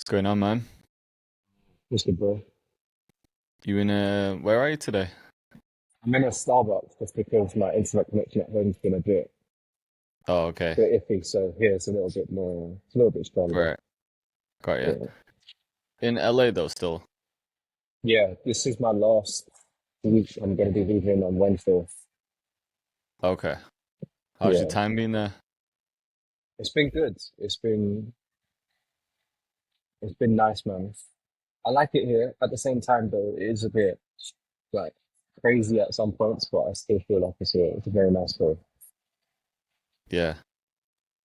What's going on, man? What's good, bro? You in where are you today? I'm in a Starbucks just because my internet connection at home's been Oh, okay. bit iffy. So here it's a little bit more, it's a little bit stronger. Right. Got you. Yeah. In LA though still. Yeah, this is my last week. I'm going to be leaving on Wednesday. Okay. How's your Yeah, time been there? it's been good. It's been nice, man. I like it here. At the same time, though, it is a bit like crazy at some points, but I still feel like it's a very nice place. Yeah.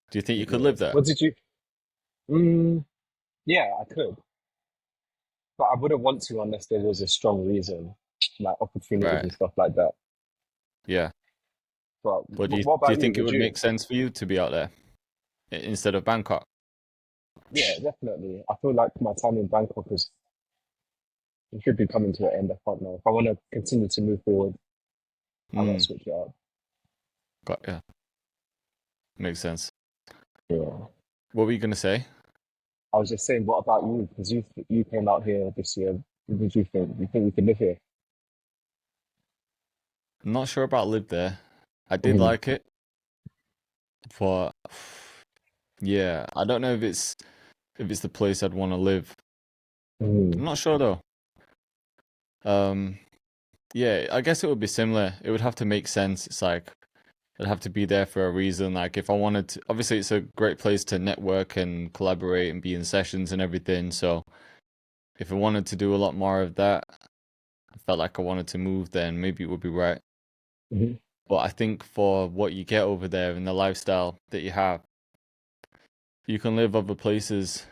Do you think you could Yeah. live there? What did you? Mm, yeah, I could, but I wouldn't want to unless there was a strong reason, like opportunities and Right. stuff like that. Yeah. But But what do you about you? think it Would would you? make sense for you to be out there instead of Bangkok? Yeah, definitely. I feel like my time in Bangkok is it should be coming to an end. I can't know. If I want to continue to move forward, I gotta Mm, switch it up. got yeah. Makes sense. Yeah. What were you gonna say? I was just saying, what about you? Because you came out here this year. What did you think? You think you can live here? I'm not sure about live there. I did Mhm. like it, but yeah, I don't know if it's the place I'd want to live. I'm Mhm. not sure though. Um, Yeah, I guess it would be similar. It would have to make sense. It's like it'd have to be there for a reason. Like if I wanted to, obviously it's a great place to network and collaborate and be in sessions and everything. So if I wanted to do a lot more of that, I felt like I wanted to move, then maybe it would be right. Mhm. But I think for what you get over there and the lifestyle that you have, you can live other places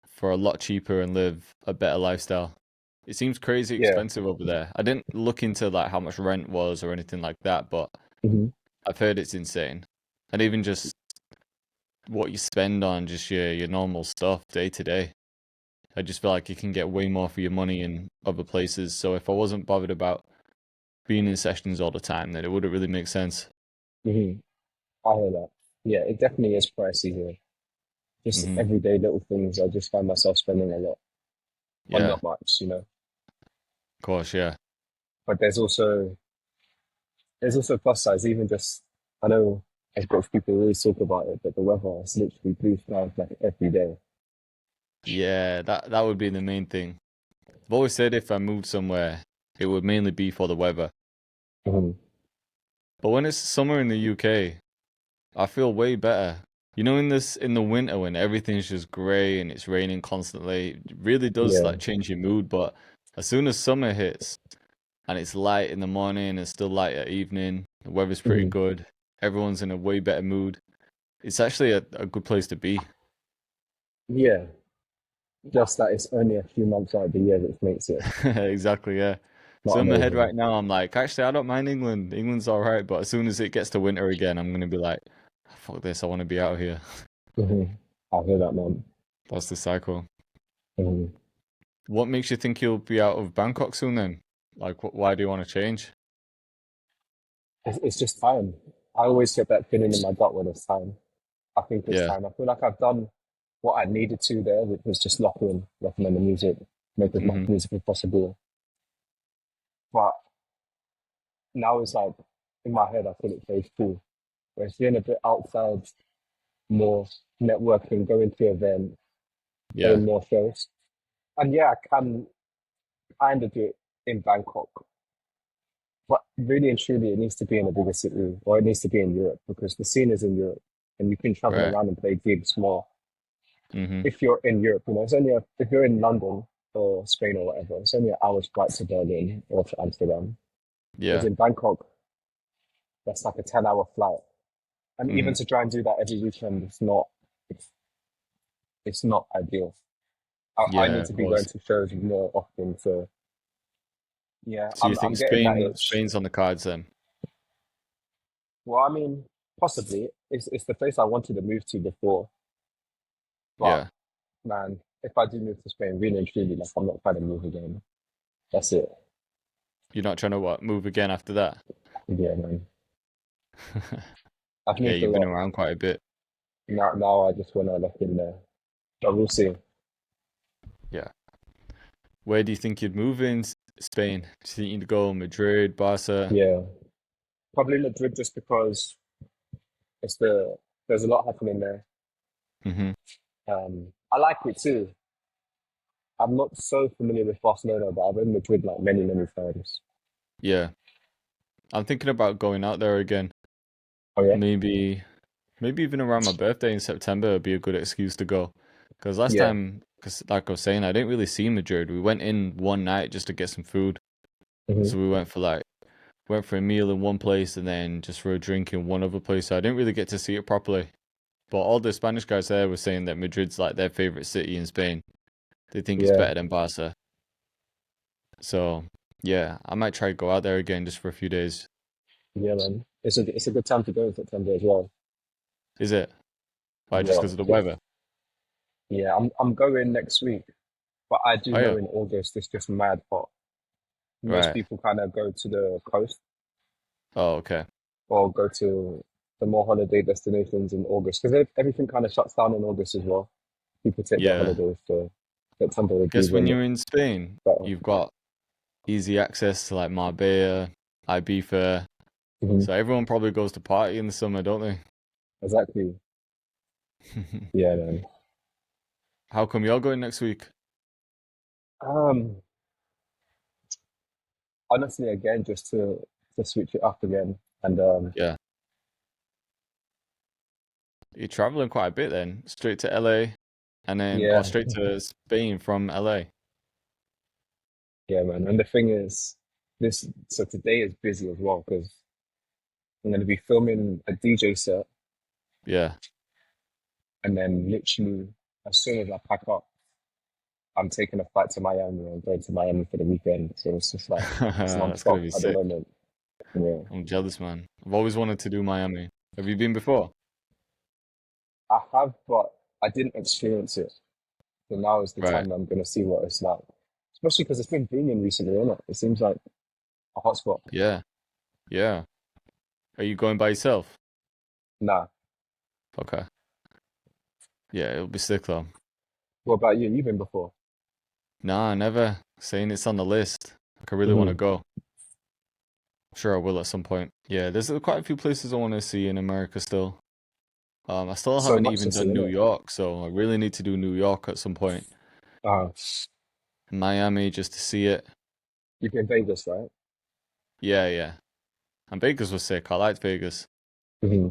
for a lot cheaper and live a better lifestyle. It seems crazy Yeah. expensive over there. I didn't look into like how much rent was or anything like that, but Mhm. I've heard it's insane. And even just what you spend on just your normal stuff day to day. I just feel like you can get way more for your money in other places. So if I wasn't bothered about being in sessions all the time, then it wouldn't really make sense. Mhm. I hear that. Yeah, it definitely is pricey here. Just Hmm. everyday little things. I just find myself spending a lot on Yeah, not much. of course, yeah. But there's also plus sides. Even just I know as British people always talk about it, but the weather is literally blue skies like every day. Yeah, that would be the main thing. I've always said if I moved somewhere, it would mainly be for the weather. Mhm. But when it's summer in the UK, I feel way better. You know, in the winter when everything's just grey and it's raining constantly, it really does Yeah. like change your mood. But as soon as summer hits and it's light in the morning and still light at evening, the weather's pretty Mhm. good. Everyone's in a way better mood. It's actually a good place to be. Yeah. Just that it's only a few months out of the year which makes it Exactly, yeah. not So in my head amazing. right now, I'm like, actually, I don't mind England. England's all right. But as soon as it gets to winter again, I'm gonna be like, fuck this, I want to be out of here. Mhm. I hear that, man. That's the cycle. Mhm. What makes you think you'll be out of Bangkok soon then? Like, why do you want to change? It's just time. I always get that feeling in my gut when it's time. I think it's Yeah. time. I feel like I've done what I needed to there, which was just lock in on the music, make as much Hmm. music as possible. But now it's like in my head, I feel it's phase two, where it's being a bit outside, more networking, going to events, Yeah. doing more shows. And yeah, I can kind of do it in Bangkok, but really and truly, it needs to be in a bigger city or it needs to be in Europe because the scene is in Europe and you can travel Right. around and play gigs more Hmm. if you're in Europe. If you're in London or Spain or whatever, it's only an hour's flight to Berlin or to Amsterdam. Whereas Yeah. in Bangkok, that's like a 10-hour flight. And even Hmm. to try and do that every weekend, it's, it's not ideal. I Yeah, need of to be going course. to shows more often. So yeah, So you I'm think getting that itch. Spain's on the cards then? Well, I mean, possibly it's the place I wanted to move to before, but Yeah. man, if I do move to Spain, really and truly, like I'm not trying to move again. That's it. You're not trying to what, move again after that? Yeah, man. I've Yeah, moved a you've been lot. around quite a bit. Now I just want to lock in there. But we'll see. Yeah. Where do you think you'd move in Spain? Do you think you'd go Madrid, Barca? Yeah, probably Madrid just because it's there's a lot happening there. Hmm. I like it too. I'm not so familiar with Barcelona, but I've been in Madrid like many, many times. Yeah. I'm thinking about going out there again. Oh yeah, Maybe even around my birthday in September would be a good excuse to go. Because last yeah, time, because like I was saying, I didn't really see Madrid. We went in one night just to get some food. hmm So we went for a meal in one place and then just for a drink in one other place. So I didn't really get to see it properly. But all the Spanish guys there were saying that Madrid's like their favorite city in Spain. They think it's yeah, better than Barca. So yeah, I might try to go out there again just for a few days. yeah, man. It's a good time to go in September as well. Is it? Why, just Yeah, because of the weather? yeah. I'm going next week, but I do Oh know yeah. in August it's just mad hot. Most Right. people kind of go to the coast Oh, okay. or go to the more holiday destinations in August because everything kind of shuts down in August as well. People take their Yeah. holidays, so September would be Guess when when you're in Spain, better. you've got easy access to like Marbella, Ibiza. Mhm. So everyone probably goes to party in the summer, don't they? Exactly. Yeah, man. How come you're going next week? Um, Honestly, again, just to switch it up again, and Yeah. You're traveling quite a bit then. Straight to LA and then or yeah, straight to Spain from LA. yeah, man. And the thing is, this so today is busy as well because I'm going to be filming a DJ set, Yeah. and then literally as soon as I pack up, I'm taking a flight to Miami. I'm going to Miami for the weekend, so it's just like it's That's gonna non-stop be at the sick. moment. Yeah, I'm jealous, man. I've always wanted to do Miami. Have you been before? I have, but I didn't experience it. So now is the Right. time that I'm going to see what it's like, especially because it's been booming recently, isn't it? It seems like a hotspot. Yeah. Yeah. Are you going by yourself? Nah. Okay. Yeah, it'll be sick though. What about you? You've been before. Nah, never. Saying it's on the list. Like I really want to Hmm. go. I'm sure I will at some point. Yeah, there's quite a few places I want to see in America still. I still So haven't much even to see, done New innit? York, so I really need to do New York at some point. Uh, Miami just to see it. you've been Vegas, right? Yeah, yeah. And Vegas was sick. I liked Vegas. Hmm.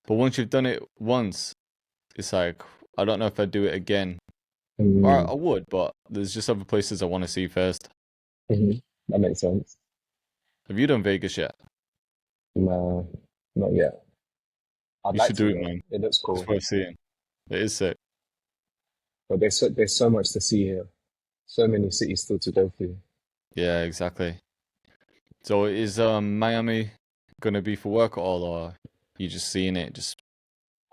But once you've done it once, it's like I don't know if I'd do it again. Or Hmm. I would, but there's just other places I want to see first. Hmm. That makes sense. Have you done Vegas yet? No, not yet. I'd You like should to do it, though. man. It looks It's cool, worth seeing. It is sick. but there's so much to see here. So many cities still to go through. Yeah, exactly. So is Miami gonna be for work at all, or you just seeing it, just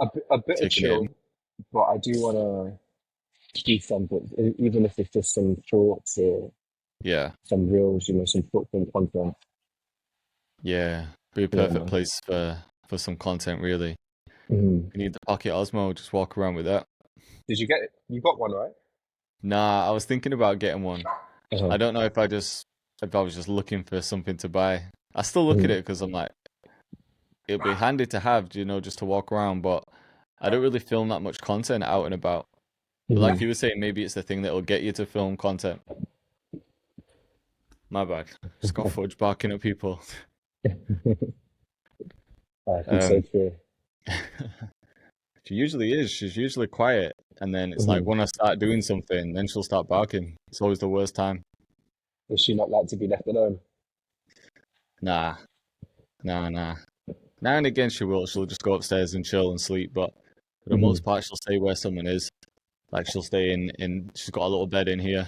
A bit of taking it in? chill, but I do want to do something, even if it's just some shorts or Yeah, some reels, some footprint content. yeah. Be a Yeah, perfect man. place for some content, really. Hmm. You need the Pocket Osmo, just walk around with that. Did you get it? You got one, right? Nah, I was thinking about getting one. Uh-huh. I don't know if I was just looking for something to buy. I still look at Hmm. it because I'm like, it'd be handy to have, just to walk around, but I don't really film that much content out and about. But like Hmm. you were saying, maybe it's the thing that'll get you to film content. My bad. Just got fudge barking at people. He's so Um, true. she usually is. She's usually quiet, and then it's like Hmm. when I start doing something, then she'll start barking. It's always the worst time. Does she not like to be left alone? Nah, nah. Now and again she will. She'll just go upstairs and chill and sleep, but for the Hmm. most part she'll stay where someone is. Like she'll stay she's got a little bed in here,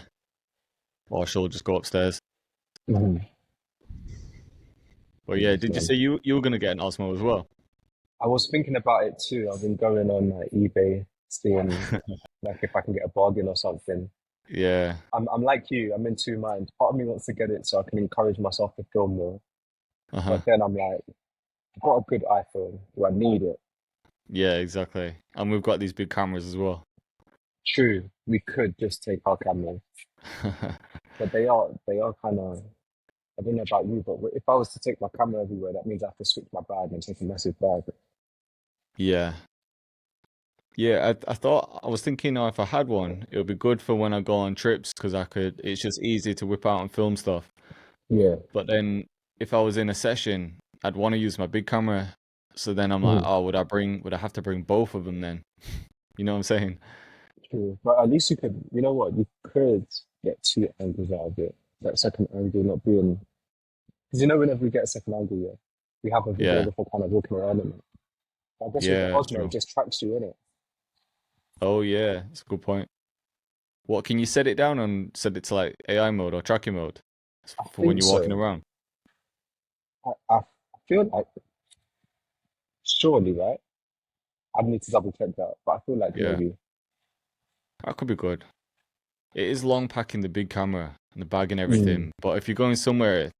or she'll just go upstairs. Hmm. But yeah, Yes, did you man. say you were gonna get an Osmo as well? I was thinking about it too. I've been going on eBay, seeing like if I can get a bargain or something. Yeah. I'm like you. I'm in two minds. Part of me wants to get it so I can encourage myself to film more, Uh-huh. but then I'm like, I've got a good iPhone. Do I need it? Yeah, exactly. And we've got these big cameras as well. True, we could just take our cameras, but they are kind of. I don't know about you, but if I was to take my camera everywhere, that means I have to switch my bag and take a massive bag. Yeah. Yeah, I thought I was thinking, if I had one, it would be good for when I go on trips because I could. It's just easy to whip out and film stuff. Yeah. But then if I was in a session, I'd want to use my big camera. So then I'm like, Mhm. oh, would I have to bring both of them then? You know what I'm saying? True. But at least you could, you know what, you could get two angles out of it. That second angle not being, because you know, whenever we get a second angle, yeah, we have a Yeah, videographer kind of walking around in it. But I guess with the yeah, Osmo, it true. just tracks you in it. Oh yeah, that's a good point. What can you set it down and set it to like AI mode or tracking mode I for when think you're walking so. around? I feel like, surely, right? I'd need to double check that, but I feel like Yeah, maybe. that could be good. It is long packing the big camera and the bag and Mm. everything, but if you're going somewhere,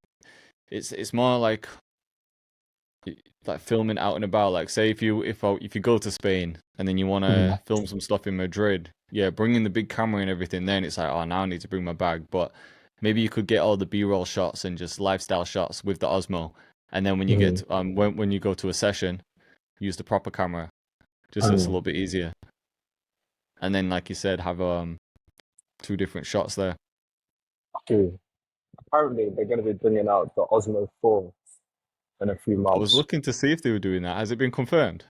it's more like filming out and about. Like say if you go to Spain and then you want Mm. to film some stuff in Madrid, yeah, bringing the big camera and everything. Then it's like, oh, now I need to bring my bag. But maybe you could get all the B-roll shots and just lifestyle shots with the Osmo, and then when you get Mm. to, when you go to a session, use the proper camera, just so it's a Mm. little bit easier. And then, like you said, have two different shots there. True. Apparently, they're going to be bringing out the Osmo 4 in a few I was months. looking to see if they were doing that. Has it been confirmed?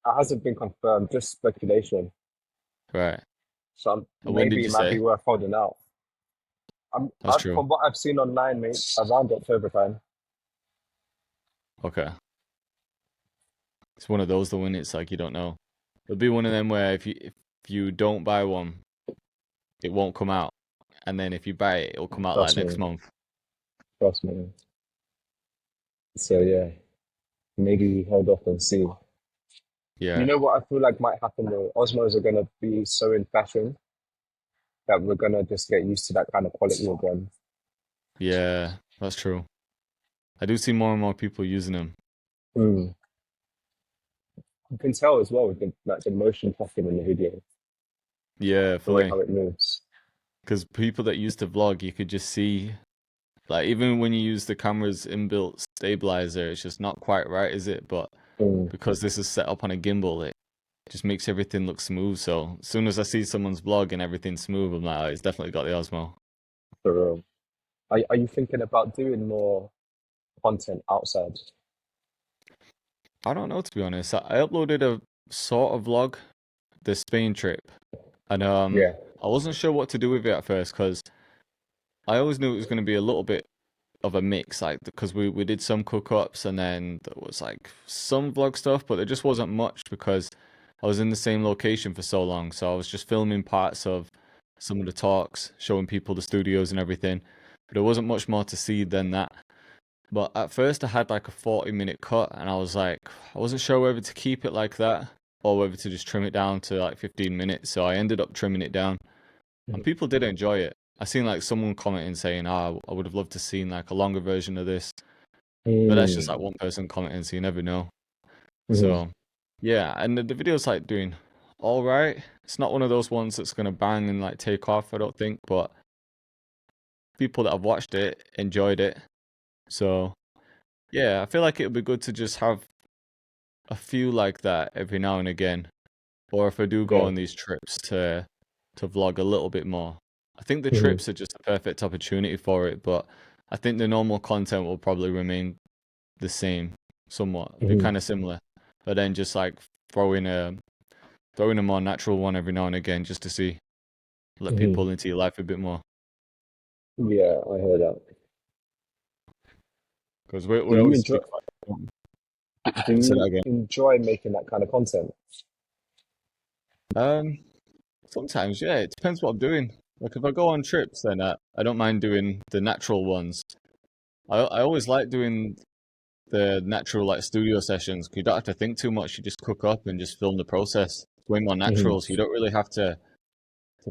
It hasn't been confirmed, just speculation. Right. So When did maybe you it might be say? worth holding out. That's true. From what I've seen online, mate, around October time. Okay. It's one of those though, when it's like you don't know. It'll be one of them where if you don't buy one, it won't come out, and then if you buy it, it'll come out like Trust next me, month. trust me. So yeah, maybe we hold off and see. You Yeah, know what I feel like might happen though? Osmos are gonna be so in fashion that we're gonna just get used to that kind of quality again. yeah, that's true. I do see more and more people using them. Mm. You can tell as well with the motion tracking in the video, Yeah, the way fully. how it moves. Because people that used to vlog, you could just see, like, even when you use the camera's inbuilt stabilizer, it's just not quite right, is it? But Mm. because this is set up on a gimbal, it just makes everything look smooth. So as soon as I see someone's vlog and everything's smooth, I'm like, oh, it's definitely got the Osmo. For real. Are you thinking about doing more content outside? I don't know, to be honest. I uploaded a sort of vlog, the Spain trip, and Yeah. I wasn't sure what to do with it at first because I always knew it was going to be a little bit of a mix, like because we did some cook-ups and then there was like some vlog stuff, but there just wasn't much because I was in the same location for so long. So I was just filming parts of some of the talks, showing people the studios and everything, but there wasn't much more to see than that. But at first I had like a 40-minute cut and I was like, I wasn't sure whether to keep it like that or whether to just trim it down to like 15 minutes. So I ended up trimming it down and people did enjoy it. I seen like someone commenting saying, "Ah, I would have loved to seen like a longer version of this," but that's just like Mm. one person commenting, so you never know. Mm. So yeah, and the video's like doing all right. It's not one of those ones that's gonna bang and like take off, I don't think, but people that have watched it enjoyed it. So yeah, I feel like it would be good to just have a few like that every now and again, or if I do go Yeah. on these trips to vlog a little bit more. I think the Mm-hmm. trips are just a perfect opportunity for it, but I think the normal content will probably remain the same, somewhat, be Mm-hmm. kind of similar, but then just like throw in a throw in a more natural one every now and again, just to see, let Mm-hmm. people into your life a bit more. Yeah, I heard that. Because Do we you always enjoy speak about. do Say that you again. enjoy making that kind of content? Um, Sometimes, yeah, it depends what I'm doing. Like if I go on trips, then I don't mind doing the natural ones. I always like doing the natural like studio sessions. 'Cause you don't have to think too much. You just cook up and just film the process. It's way more Mm-hmm. natural, so you don't really have to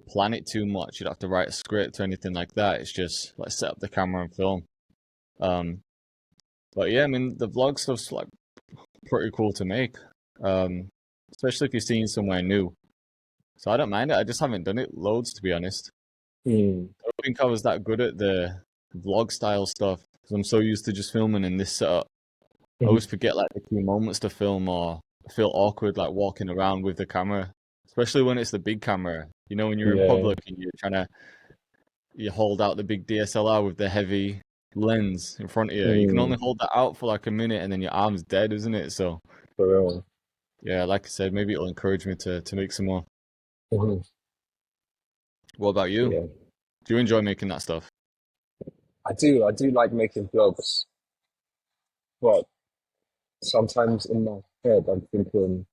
plan it too much. You don't have to write a script or anything like that. It's just like set up the camera and film. Um, but yeah, I mean the vlog stuff's like pretty cool to make. Um, Especially if you're seeing somewhere new. So I don't mind it. I just haven't done it loads, to be honest. Mm. I don't think I was that good at the vlog style stuff because I'm so used to just filming in this setup. I Mhm. always forget like the key moments to film, or I feel awkward like walking around with the camera, especially when it's the big camera. You know, when you're in Yeah. public and you hold out the big DSLR with the heavy lens in front of you. You can Mm. only hold that out for like a minute and then your arm's dead, isn't it? So For real. yeah, like I said, maybe it'll encourage me to make some more. Mhm. What about you? Yeah. Do you enjoy making that stuff? I do. I do like making vlogs, but sometimes in my head, I'm thinking,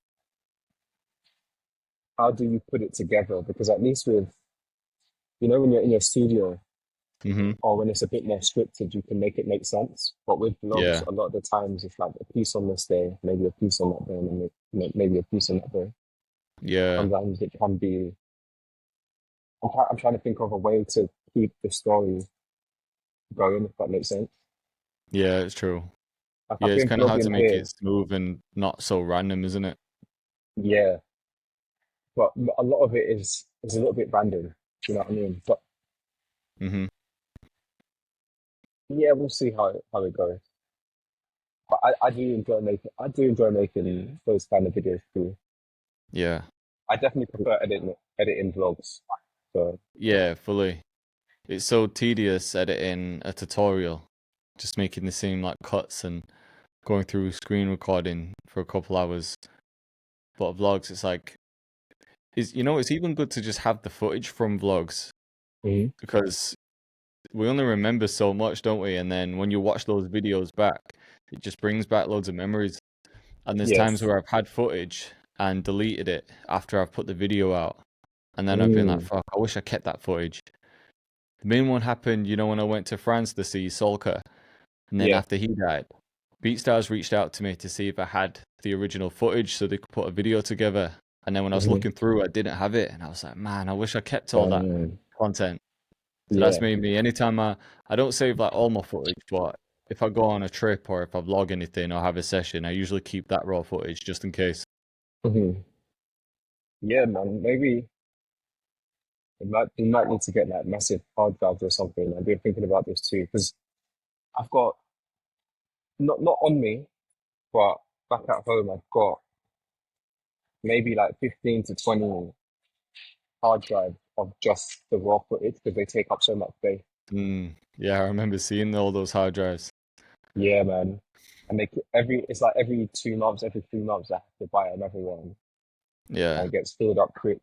how do you put it together? Because at least with, when you're in your studio Mm-hmm. or when it's a bit more scripted, you can make it make sense. But with vlogs, Yeah. a lot of the times it's like a piece on this day, maybe a piece on that day, and then maybe a piece on that day. Yeah. Sometimes it can be. I'm trying to think of a way to keep the story going, if that makes sense. Yeah, it's true. Like Yeah, I've it's been kind of hard to vlogging make here, it smooth and not so random, isn't it? yeah, but a lot of it is a little bit random. You know what I mean? But Mm-hmm. yeah, we'll see how it goes. But I do enjoy making those kind of videos too. Yeah. I definitely prefer editing vlogs. So Yeah, fully. It's so tedious editing a tutorial, just making the same like cuts and going through screen recording for a couple hours. But vlogs, it's like, it's even good to just have the footage from vlogs mhm. because we only remember so much, don't we? And then when you watch those videos back, it just brings back loads of memories. And there's times Yes. where I've had footage and deleted it after I've put the video out. And then I've been like, Mm, fuck, I wish I kept that footage. The main one happened, when I went to France to see Solka. And then yeah. after he died, BeatStars reached out to me to see if I had the original footage so they could put a video together. And then when I was Hmm. looking through, I didn't have it. And I was like, man, I wish I kept all that Um, content. So that's yeah. made me, anytime I don't save like all my footage, but if I go on a trip or if I vlog anything or have a session, I usually keep that raw footage just in case. Hmm. Yeah, man. Maybe you might need to get like massive hard drives or something. I've been thinking about this too because I've got not on me, but back at home I've got maybe like 15 to 20 hard drives of just the raw footage because they take up so much space. Yeah, I remember seeing all those hard drives. Yeah, man. And it's like every 2 months, every 3 months I have to buy another one and Yeah. it gets filled up quick.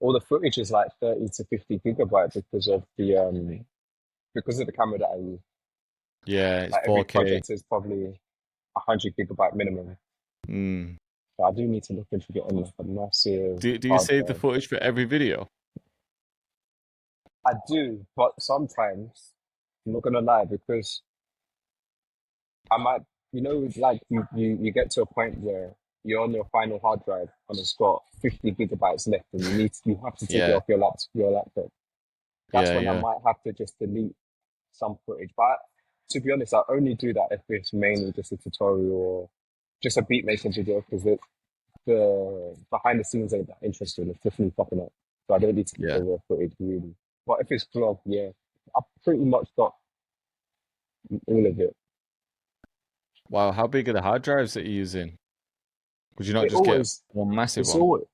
All the footage is like 30 to 50 gigabyte because of the camera that I use. Yeah, it's Like every 4K. project is probably 100 gigabyte minimum. Mm. So I do need to look into getting like a massive Do you hard save the drive. footage for every video? I do, but sometimes I'm not gonna lie because I might, like you get to a point where you're on your final hard drive and it's got 50 gigabytes left and you have to take it Yeah. off your laptop. That's Yeah, when I yeah. might have to just delete some footage. But to be honest, I only do that if it's mainly just a tutorial or just a beat making video because the behind the scenes ain't that interesting. It's just me popping up. So I don't need to keep the Yeah. raw footage really. But if it's vlog, yeah, I've pretty much got all of it. Wow, how big are the hard drives that you're using? Would you not It just get always, one massive it's one? always,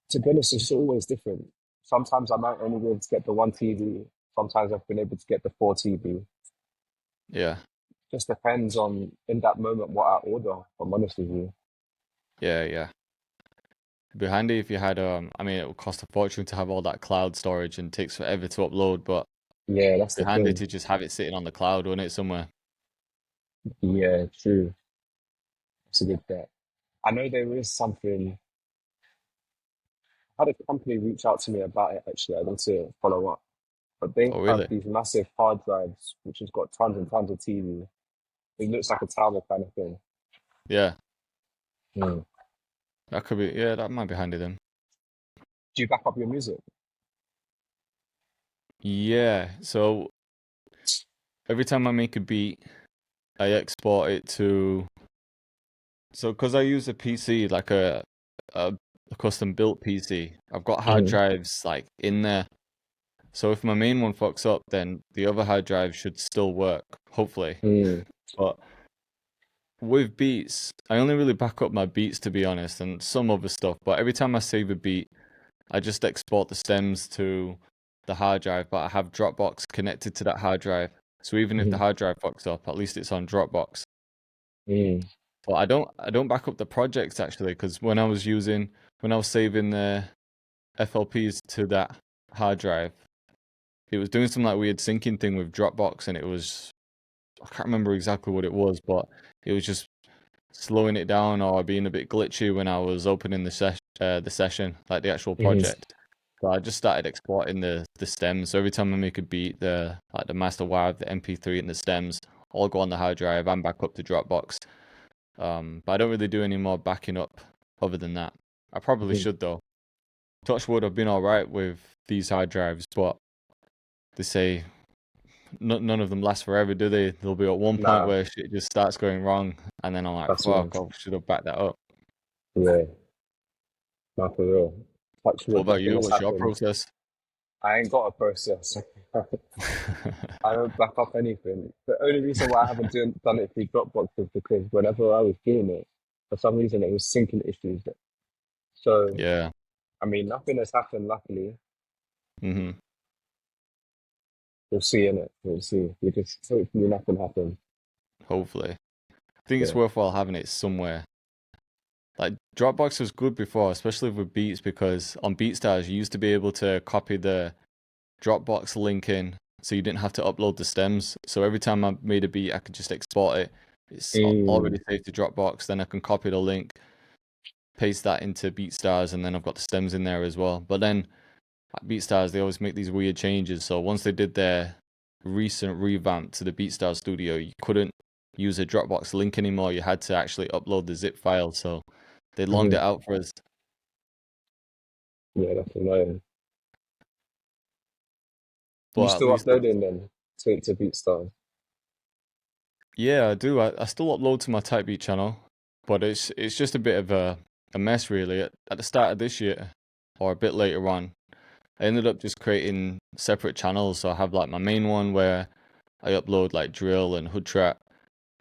to be honest, it's always different. Sometimes I might only be able to get the one TV. Sometimes I've been able to get the four TV. Yeah. Just depends on in that moment what I order. If I'm honest with you. Yeah, yeah. It'd be handy if you had I mean it would cost a fortune to have all that cloud storage and takes forever to upload, but Yeah, that's it'd the be handy thing. to just have it sitting on the cloud, wouldn't it, somewhere? Yeah, true. It's a good bet. I know there is something. I had a company reach out to me about it actually. I need to follow up. But they Oh, have really? these massive hard drives, which has got tons and tons of TV. It looks like a tower kind of thing. Yeah. Mm. That could be, yeah, that might be handy then. Do you back up your music? Yeah, so every time I make a beat, I export it to, so because I use a PC, like a a custom built PC. I've got hard Mm-hmm. drives like in there. So if my main one fucks up, then the other hard drive should still work, hopefully. Mm. But with beats, I only really back up my beats to be honest, and some other stuff. But every time I save a beat, I just export the stems to the hard drive, but I have Dropbox connected to that hard drive. So even if the Mm-hmm. hard drive fucks up, at least it's on Dropbox. Mm. But I don't back up the projects actually, because when I was saving the FLPs to that hard drive, it was doing some like weird syncing thing with Dropbox, and I can't remember exactly what it was, but it was just slowing it down or being a bit glitchy when I was opening the session, like the actual Mm-hmm. project. So I just started exporting the stems. So every time I make a beat, the master WAV, the MP3, and the stems all go on the hard drive and back up to Dropbox. But I don't really do any more backing up other than that. I probably Mm-hmm. should though. Touch wood, I've been all right with these hard drives, but they say none of them last forever, do they? There'll be at one point Nah, where shit just starts going wrong, and then I'm like, that's me. fuck, I should have backed that up. Yeah, not for real. Touch What wood, about nothing you? has What's your happened. process? I ain't got a process. I don't back up anything. The only reason why I haven't done it through Dropbox is because whenever I was doing it, for some reason it was syncing issues. So, Yeah. I mean, nothing has happened, luckily. Hmm. We'll see in it. We'll see. We just hopefully nothing happens. Hopefully. I think it's Yeah. worthwhile having it somewhere. Like Dropbox was good before, especially with beats, because on BeatStars you used to be able to copy the Dropbox link in, so you didn't have to upload the stems. So every time I made a beat, I could just export it. It's Mm, already saved to Dropbox. Then I can copy the link, paste that into BeatStars, and then I've got the stems in there as well. But then at BeatStars, they always make these weird changes. So once they did their recent revamp to the BeatStars studio, you couldn't use a Dropbox link anymore. You had to actually upload the zip file. So they longed mhm. it out for us. Yeah, that's annoying. You But at still least it's, uploading then to BeatStars? yeah, I do. I still upload to my Typebeat channel, but it's just a bit of a mess really. At the start of this year, or a bit later on, I ended up just creating separate channels. So I have like my main one where I upload like drill and hood trap.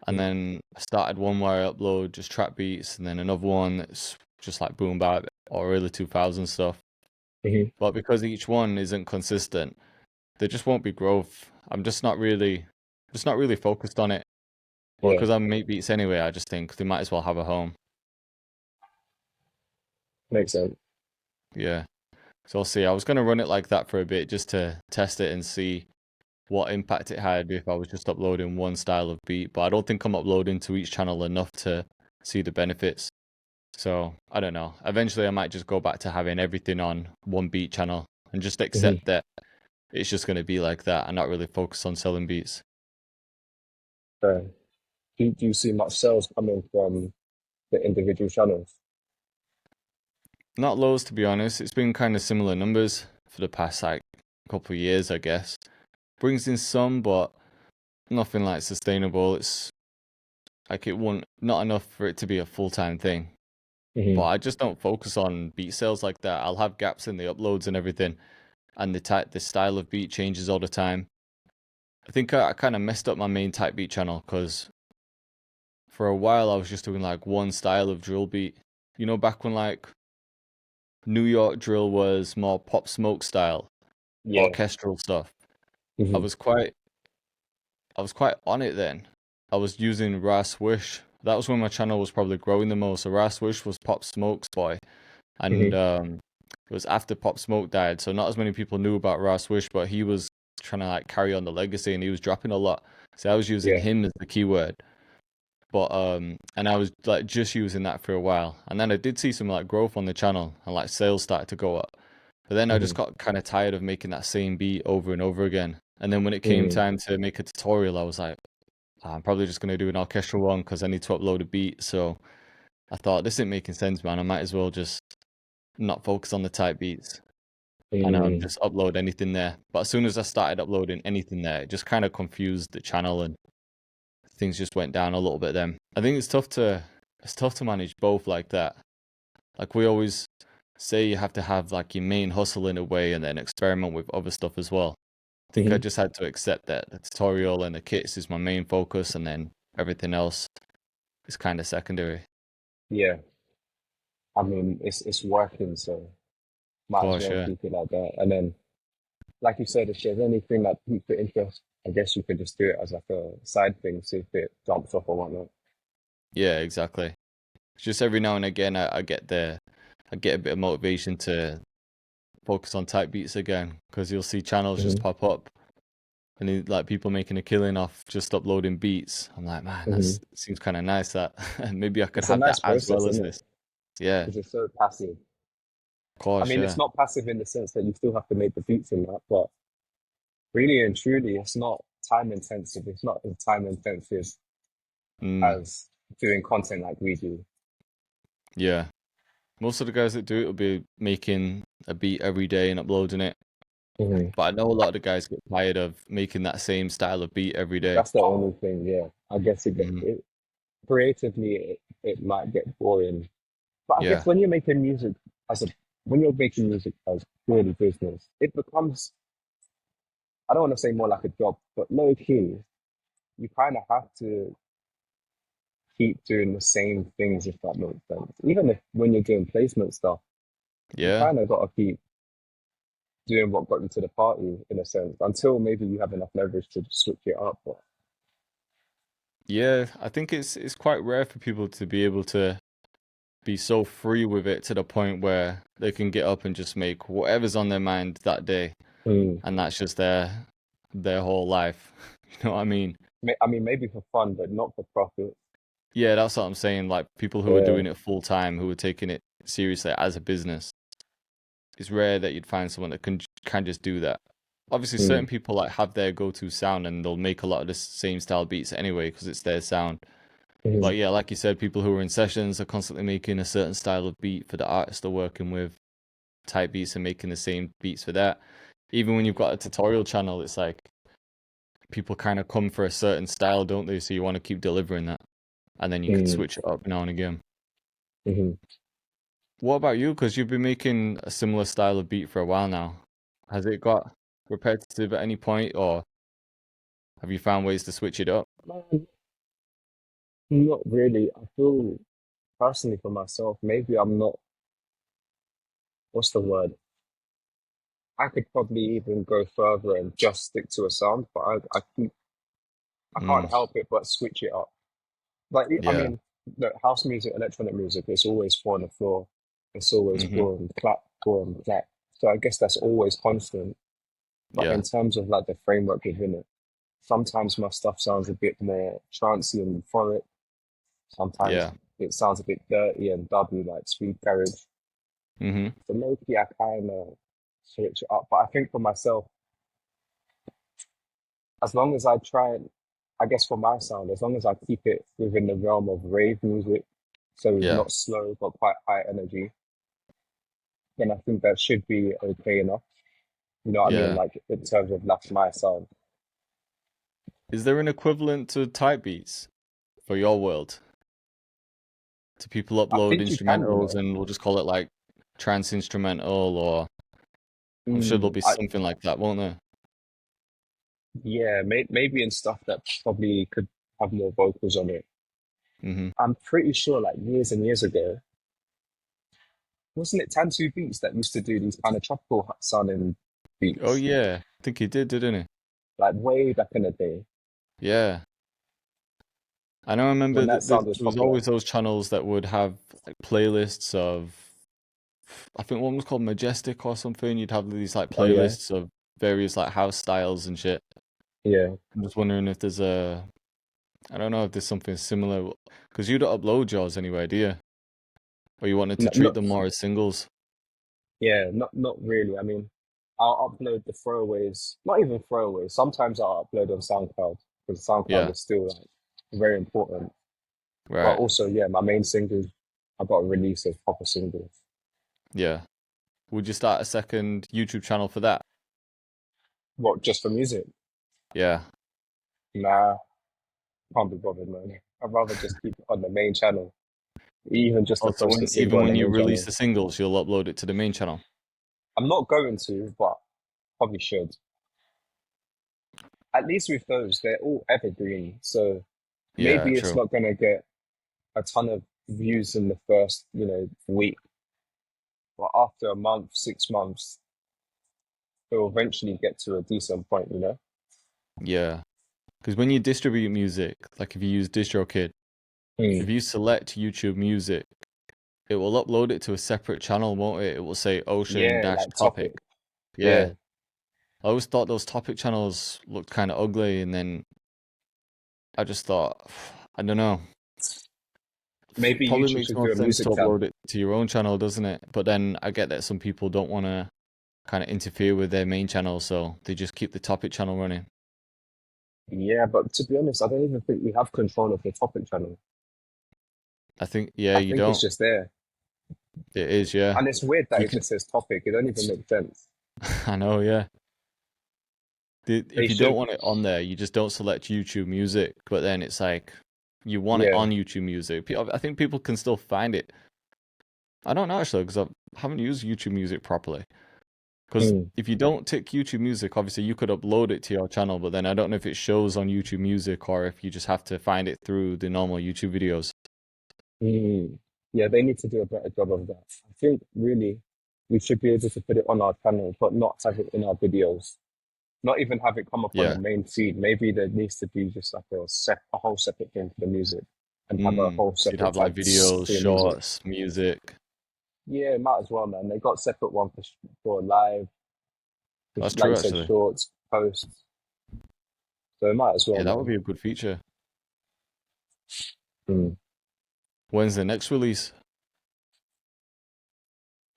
And Mm-hmm. then I started one where I upload just trap beats, and then another one that's just like boom bap or early 2000 stuff. Hmm. But because each one isn't consistent, there just won't be growth. Just not really focused on it. But Yeah, because I make beats anyway, I just think they might as well have a home. makes sense. Yeah. So I'll see. I was gonna run it like that for a bit just to test it and see what impact it had if I was just uploading one style of beat. But I don't think I'm uploading to each channel enough to see the benefits. So I don't know. Eventually, I might just go back to having everything on one beat channel and just Hmm. accept that it's just going to be like that and not really focus on selling beats. So, do you see much sales coming from the individual channels? Not lows, to be honest. It's been kind of similar numbers for the past like couple of years, I guess. Brings in some, but nothing like sustainable. It's like it won't not enough for it to be a full-time thing. But Hmm. I just don't focus on beat sales like that. I'll have gaps in the uploads and everything, and the style of beat changes all the time. I think I kind of messed up my main type beat channel because for a while I was just doing like one style of drill beat. You know, back when like New York drill was more pop smoke style, Yeah. orchestral stuff. I Hmm. was quite I was quite on it then. I was using Raw Swish. That was when my channel was probably growing the most. So Raw Swish was Pop Smoke's boy, and Hmm. it was after Pop Smoke died. So not as many people knew about Raw Swish, but he was trying to like carry on the legacy, and he was dropping a lot. So I was using Yeah. him as the keyword. But and I was like just using that for a while. And then I did see some like growth on the channel and like sales started to go up. But then I just Hmm. got kind of tired of making that same beat over and over again. And then when it came Hmm. time to make a tutorial, I was like, "Ah, I'm probably just gonna do an orchestral one because I need to upload a beat." So I thought this isn't making sense, man. I might as well just not focus on the type beats and Hmm. just upload anything there. But as soon as I started uploading anything there, it just kind of confused the channel and things just went down a little bit then. I think it's tough to manage both like that. Like we always say you have to have like your main hustle in a way and then experiment with other stuff as well. I think I Hmm. just had to accept that the tutorial and the kits is my main focus, and then everything else is kind of secondary. Yeah, I mean it's working, so Of might as course, well yeah. keep it like that. And then, like you said, if there's anything that piques your interest, I guess you could just do it as like a side thing, see if it jumps off or whatnot. Yeah, exactly. It's just every now and again I get a bit of motivation to focus on type beats again, because you'll see channels just Hmm. pop up and like people making a killing off just uploading beats. I'm like, man, Hmm. that's seems kind of nice that maybe I could It's a have that nice as well process, as isn't it? this. Yeah, Because it's so passive. of I course, mean, it's yeah. not passive in the sense that you still have to make the beats in that, but really and truly, it's not time intensive. It's not as time intensive Mm, as doing content like we do. yeah. Most of the guys that do it will be making a beat every day and uploading it. Hmm. But I know a lot of the guys get tired of making that same style of beat every day. That's the only thing, yeah. I guess Hmm. creatively, it might get boring. But I guess Yeah, as a when you're making music as purely business, it becomes, I don't want to say more like a job, but low key, you kind of have to keep doing the same things, if that makes sense. Even if when you're doing placement stuff, you yeah, kind of got to keep doing what got you to the party in a sense until maybe you have enough leverage to switch it up. But yeah. I think it's quite rare for people to be able to be so free with it to the point where they can get up and just make whatever's on their mind that day, mm, and that's just their whole life. You know what I mean? I mean, maybe for fun, but not for profit. Yeah, that's what I'm saying. Like people who are Yeah. doing it full time, who are taking it seriously as a business. It's rare that you'd find someone that can just do that. Obviously, Mm, certain people like have their go-to sound and they'll make a lot of the same style beats anyway because it's their sound. mm, But yeah, like you said, people who are in sessions are constantly making a certain style of beat for the artist they're working with, type beats and making the same beats for that. Even when you've got a tutorial channel, it's like people kind of come for a certain style, don't they? So you want to keep delivering that, and then you could mm, switch it up now and again. mm. What about you? Because you've been making a similar style of beat for a while now. Has it got repetitive at any point, or have you found ways to switch it up? Man, not really. I feel personally for myself, maybe I'm not, what's the word? I could probably even go further and just stick to a sound, but I Mm, can't help it but switch it up. Like, I yeah. mean, look, house music, electronic music, it's always four on the floor. It's always Hmm. four and clap. So I guess that's always constant. But Yeah. in terms of like the framework within it, sometimes my stuff sounds a bit more trancey and euphoric. Sometimes Yeah. it sounds a bit dirty and dubby, like Sweet Garage. Hmm. So maybe I kind of switch it up. But I think for myself, as long as I try and, I guess for my sound, as long as I keep it within the realm of rave music, so it's Yeah. not slow but quite high energy, then I think that should be okay enough. You know what I mean? Yeah. Like in terms of that's my sound. Is there an equivalent to type beats for your world? Do people I upload think you can, you instrumentals know. and we'll just call it like trance instrumental, or I'm sure there'll be I something like that, won't there? Yeah, maybe in stuff that probably could have more vocals on it. Hmm. I'm pretty sure like years and years ago, wasn't it Tantu Beats that used to do these kind of tropical sounding Oh beats, yeah, I think he did, didn't he? like way back in the day Yeah. I know I remember when that that there sound was was popular. always those channels that would have like playlists of, I think one was called Majestic or something. You'd have these like Oh yeah, playlists of various like house styles and shit. yeah. I'm just wondering if there's a, I don't know if there's something similar, because you don't upload yours anyway, do you? Or you wanted to treat Not them more as singles? yeah, not really. I mean, I'll upload the throwaways, not even throwaways. Sometimes I'll upload on SoundCloud because SoundCloud Yeah, is still like very important. But right. also, yeah, my main singles I got to release as proper singles. Yeah. Would you start a second YouTube channel for that? What, just for music? Yeah. Nah, can't be bothered, man. I'd rather just keep it on the main channel. even just to Also, post a single even on the when you main release channel. the singles, you'll upload it to the main channel. I'm not going to, but probably should. At least with those, they're all evergreen. So Yeah, maybe it's true. not going to get a ton of views in the first, week, but after a month, 6 months, it'll eventually get to a decent point. Yeah, because when you distribute music, like if you use DistroKid, if Mm. you select YouTube Music, it will upload it to a separate channel, won't it? It will say Ocean Yeah, dash like topic. topic. Yeah, Yeah. I always thought those topic channels looked kind of ugly, and then I just thought, I don't know. It Maybe probably YouTube makes should more do a sense to music tab. upload it to your own channel, doesn't it? But then I get that some people don't want to kind of interfere with their main channel, so they just keep the topic channel running. Yeah, but to be honest, I don't even think we have control of the topic channel. I think, yeah, I you think it's don't. just there. It is, yeah. And it's weird that You it can, just says topic. It don't even make sense. I know, yeah. They If you don't should, want it on there, you just don't select YouTube Music, but then it's like you want it yeah. on YouTube Music. I think people can still find it. I don't know actually, because I haven't used YouTube Music properly. Because Mm. if you don't tick YouTube Music, obviously you could upload it to your channel, but then I don't know if it shows on YouTube Music or if you just have to find it through the normal YouTube videos. Mm. Yeah, they need to do a better job of that. I think really we should be able to put it on our channel, but not have it in our videos. Not even have it come up on the Yeah. main feed. Maybe there needs to be just like a whole separate thing for the music and have a whole So you'd separate have like tab videos, for your music. shorts, music. Yeah, might as well, man. They got separate one for live, That's like true you said, actually. shorts, posts. So it might as well, Yeah, that would man. be a good feature. Mm. When's the next release?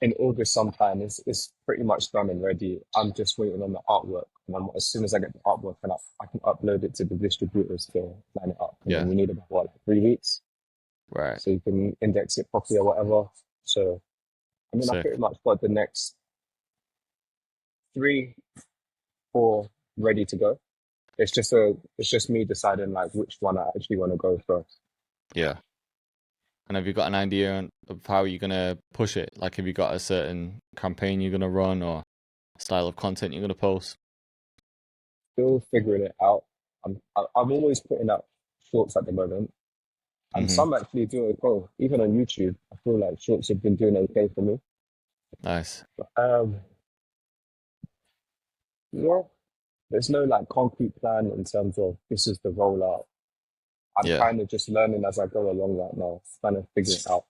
In August sometime, it's pretty much done and ready. I'm just waiting on the artwork. And as soon as I get the artwork, and I can upload it to the distributors to line it up. And then Yeah, we need about what, like 3 weeks, right. so you can index it properly or whatever. So I mean, I Sick. pretty much got the next 3, 4 ready to go. It's just me deciding like which one I actually want to go first. Yeah. And have you got an idea of how you're gonna push it? Like, have you got a certain campaign you're gonna run or style of content you're gonna post? Still figuring it out. I'm always putting out shorts at the moment, and Mm-hmm. some actually do okay. Even on YouTube, I feel like shorts have been doing okay for me. Nice. Um, yeah, there's no like concrete plan in terms of this is the rollout. I'm Yeah. kind of just learning as I go along right now, trying to figure it out.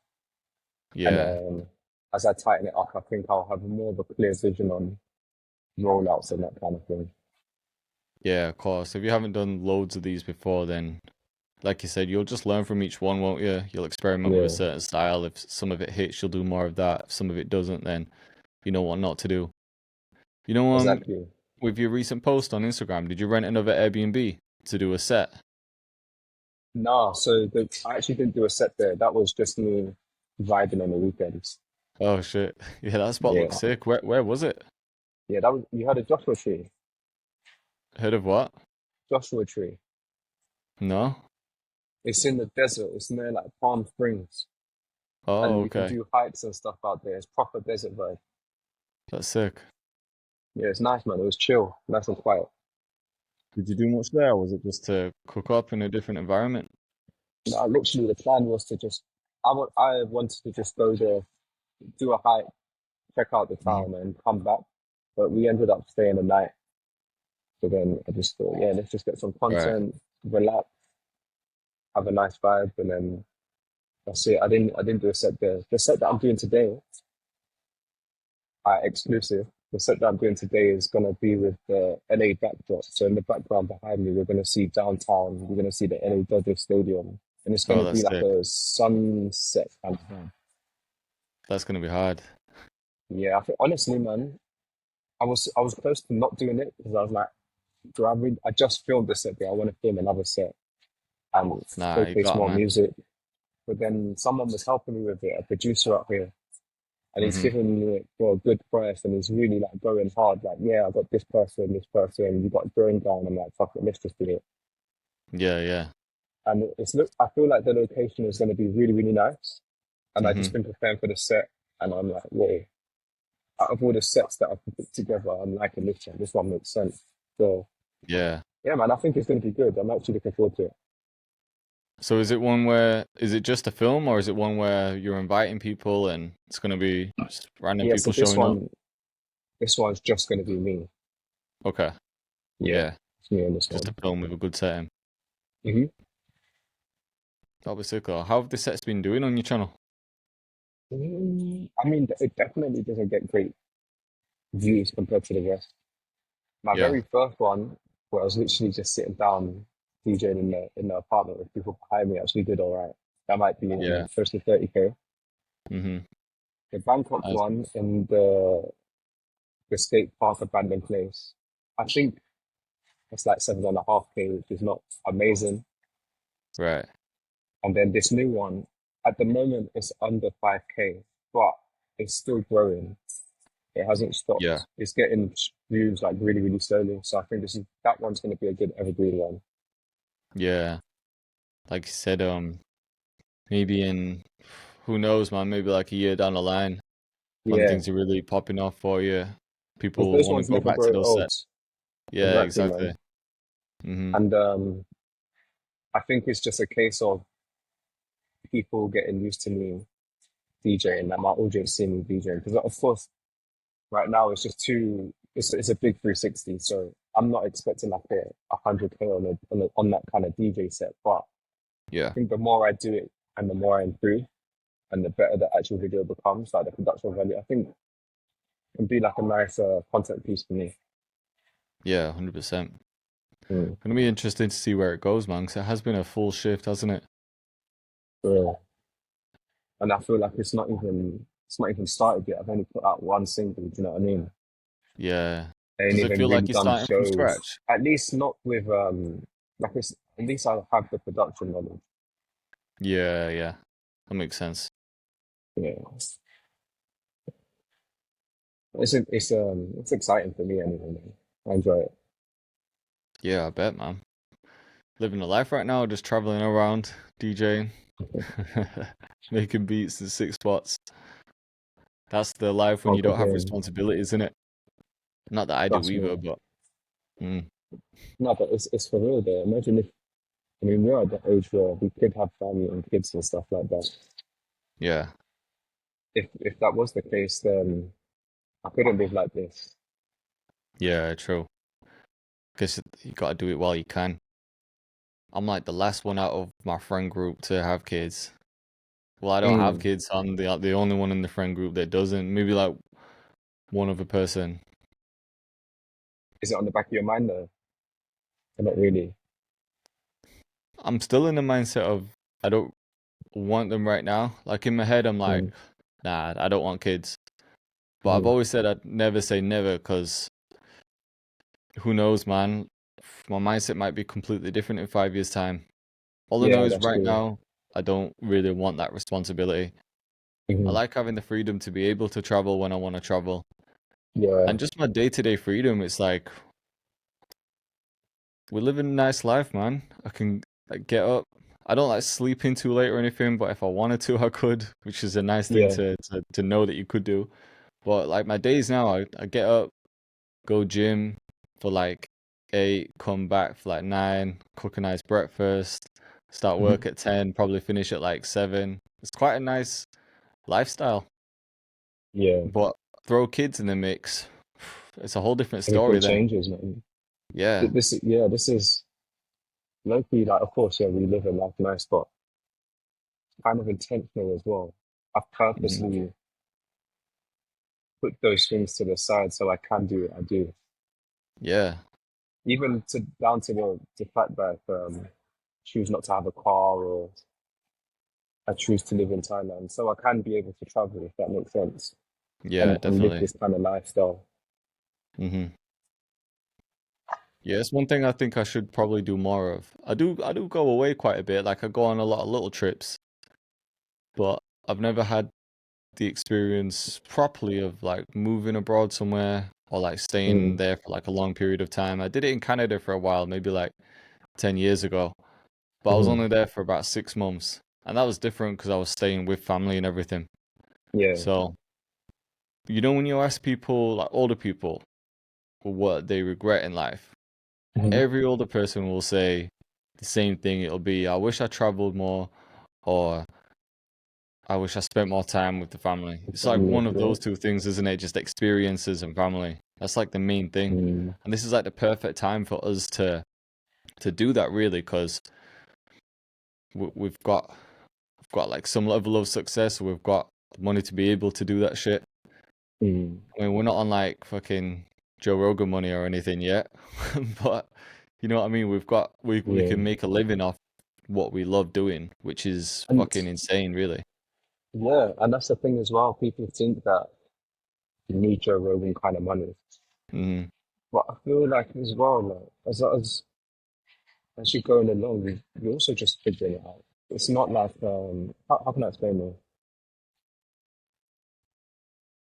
And Yeah. as I tighten it up, I think I'll have more of a clear vision on rollouts and that kind of thing. Yeah, of course. If you haven't done loads of these before, then like you said, you'll just learn from each one, won't you? You'll experiment with a Yeah, certain style. If some of it hits, you'll do more of that. If some of it doesn't, then you know what not to do. You know, exactly. with your recent post on Instagram, did you rent another Airbnb to do a set? Nah, I actually didn't do a set there. That was just me vibing on the weekends. Oh shit. Yeah, that spot looks Yeah, sick. Where was it? yeah. That was you had a Joshua tree. Heard of what? Joshua tree. No? It's in the desert. It's near like Palm Springs, Oh, and you can okay. do hikes and stuff out there. It's proper desert vibe. That's sick. Yeah, it's nice, man. It was chill, nice and quiet. Did you do much there, or was it just to cook up in a different environment? No, literally, the plan was to just. I wanted to just go there, do a hike, check out the Mhm. town, and come back. But we ended up staying the night. So then I just thought, yeah, let's just get some Right. content, relax, have a nice vibe, and then that's it. I didn't do a set there. The set that I'm doing today, exclusive. The set that I'm doing today is gonna be with the LA backdrop. So in the background behind me, we're gonna see downtown. We're gonna see the LA Dodgers Stadium, and it's Oh, gonna be that's like sick. a sunset kind of thing. That's gonna be hard. Yeah, I think honestly, man, I was close to not doing it because I was like, I just filmed the set there. I want to film another set and Nah, you showcase got it, more man. music. But then someone was helping me with it, a producer up here, and he's Hmm. giving me it for a good price, and he's really like going hard. Like, yeah, I got this person, you got going down. I'm like, fuck it, let's just do it. Yeah, yeah. And I feel like the location is going to be really, really nice. And I just Hmm. been preparing for the set, and I'm like, whoa, out of all the sets that I've put together, I'm liking this one. This one makes sense. So Yeah. yeah, man, I think it's going to be good. I'm actually looking forward to it. So is it one where is it just a film or is it one where you're inviting people and it's gonna be just random Yeah, so people showing up? this one's just going to be me. Okay. Yeah, Yeah. it's me on this Just a one. film with a good setting. Hmm. That'll be sick though. How have the sets been doing on your channel? I mean, it definitely doesn't get great views compared to the rest. My Yeah. very first one, where I was literally just sitting down DJing in the apartment with people behind me, actually did all right. That might be Yeah. close to 30K. Hmm. The Bangkok Nice. one in the skate park abandoned place, I think it's like 7.5K, which is not amazing. Right. And then this new one, at the moment, it's under 5K, but it's still growing. It hasn't Yeah. stopped. It's getting views like really, really slowly. So I think that one's going to be a good evergreen one. Yeah. Like you said, maybe in who knows, man, maybe like a year down the line when Yeah, things are really popping off for you, because people those want to ones go never back to grow those old. sets. Yeah, Exactly, exactly. man. Hmm. And I think it's just a case of people getting used to me DJing, like my audience seeing me DJing. Because of course, right now it's just too. It's a big 360, so I'm not expecting like a 100K on that kind of DJ set. But I Yeah. think the more I do it and the more I improve, and the better the actual video becomes, like the production value, I think it can be like a nice content piece for me. Yeah, 100%. Mm. Gonna be interesting to see where it goes, man, 'cause it has been a full shift, hasn't it? Yeah. And I feel like it's not even started yet. I've only put out one single. Do you know what I mean? Yeah. I ain't Does it even feel like really you're done starting from shows. scratch? At least not with like it's, at least I have the production knowledge. Yeah, yeah. That makes sense. Yeah. It's exciting for me anyway, man. I enjoy it. Yeah, I bet, man. Living a life right now, just traveling around, DJing, making beats in six spots. That's the life when Can't you don't have complain. responsibilities, isn't it? Not that I do Trust either, me. but mm, No, but it's for real though. Imagine if I mean we're at the age where we could have family and kids and stuff like that. yeah, If that was the case, then I couldn't live like this. yeah, true. Guess you gotta do it while you can. I'm like the last one out of my friend group to have kids. Well, I don't have Mm. kids. I'm the only one in the friend group that doesn't. Maybe like one other person. Is it on the back of your mind though? Or not really. I'm still in the mindset of I don't want them right now. Like in my head, I'm like, Mm. nah, I don't want kids. But I've Mm. always said I'd never say never because who knows, man. My mindset might be completely different in 5 years' time. All I know Yeah, is that's right true. now, I don't really want that responsibility. I Hmm. like having the freedom to be able to travel when I want to travel. Yeah, And just my day-to-day freedom, it's like we're living a nice life, man. I can like get up. I don't like sleeping too late or anything, but if I wanted to, I could, which is a nice thing yeah. to know that you could do. But like my days now, I get up, go gym for like 8, come back for like 9, cook a nice breakfast, start Mhm. work at 10, probably finish at like 7. It's quite a nice lifestyle. Yeah. But throw kids in the mix, it's a whole different Everything story then. changes, man. Yeah. This is low-key, like, of course, yeah, we live a life nice, but kind of intentional as well. I've Hmm. purposely put those things to the side so I can do what I do. Yeah. Even to down to the fact that choose not to have a car or I choose to live in Thailand. So I can be able to travel if that makes sense. Yeah, And live definitely. this kind of lifestyle. Hmm. Yeah, it's one thing I think I should probably do more of. I do go away quite a bit. Like I go on a lot of little trips, but I've never had the experience properly of like moving abroad somewhere or like staying Mm. there for like a long period of time. I did it in Canada for a while, maybe like 10 years ago, but I was Hmm. only there for about 6 months. and that was different because I was staying with family and everything. Yeah. So, when you ask people, like older people, what they regret in life, Mhm. every older person will say the same thing. It'll be, I wish I traveled more, or I wish I spent more time with the family. It's like Family, one of yeah. those two things, isn't it? Just experiences and family. That's like the main thing. Mm. And this is like the perfect time for us to do that, really, because we've got like some level of success. We've got the money to be able to do that shit. Mm. I mean, we're not on like fucking Joe Rogan money or anything yet, but you know what I mean? We Yeah. can make a living off what we love doing, which is And fucking insane, really. yeah, and that's the thing as well. People think that you need Joe Rogan kind of money. Mm, But I feel like as well, like, as you're going along, you also just figuring it out. It's not like how can I explain it?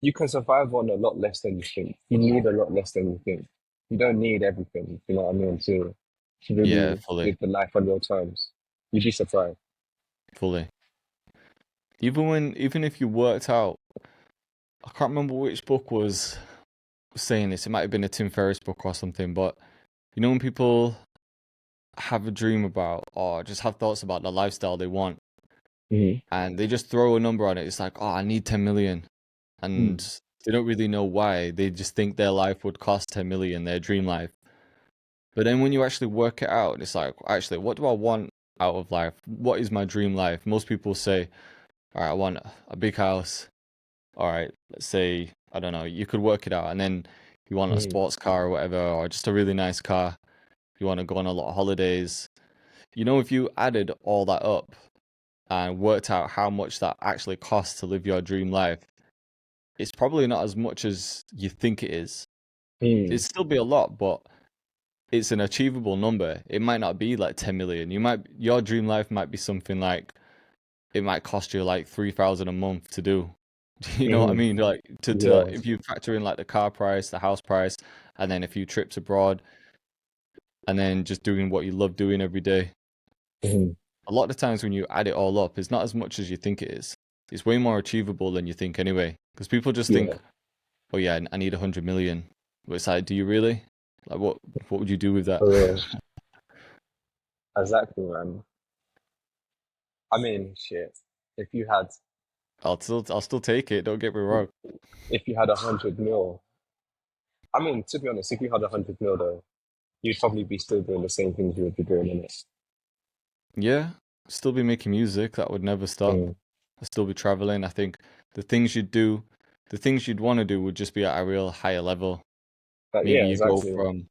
You can survive on a lot less than you think. You need a lot less than you think. You don't need everything, you know what I mean, to yeah, really fully, live the life on your terms. You'd be surprised. fully. Even if you worked out, I can't remember which book was saying this. It might have been a Tim Ferriss book or something, but when people have a dream about or just have thoughts about the lifestyle they want Hmm. and they just throw a number on it, it's like, oh, I need 10 million. And Mm. they don't really know why. They just think their life would cost 10 million, their dream life. But then when you actually work it out, it's like, actually, what do I want out of life? What is my dream life? Most people say, all right, I want a big house. All right, let's say, I don't know, you could work it out. And then you want a Mm. sports car or whatever, or just a really nice car. You want to go on a lot of holidays. If you added all that up and worked out how much that actually costs to live your dream life, it's probably not as much as you think it is. It'd Mm. still be a lot, but it's an achievable number. It might not be like 10 million. Your dream life might be something like it might cost you like 3,000 a month to do. You know what I Hmm. mean? Like to Yeah. if you factor in like the car price, the house price, and then a few trips abroad, and then just doing what you love doing every day. Hmm. A lot of the times when you add it all up, it's not as much as you think it is. It's way more achievable than you think anyway. Because people just Yeah. think, oh yeah, I need 100 million. But it's like, do you really? Like what would you do with that? For real. Exactly, man. I mean, shit. If you had, I'll still take it. Don't get me wrong. if you had 100 mil, I mean, to be honest, if you had 100 mil though, you'd probably be still doing the same things you would be doing in it. Yeah, still be making music. That would never stop. Mm. I'd still be traveling. I think the things you'd do, the things you'd want to do would just be at a real higher level. But Maybe yeah, you go exactly. from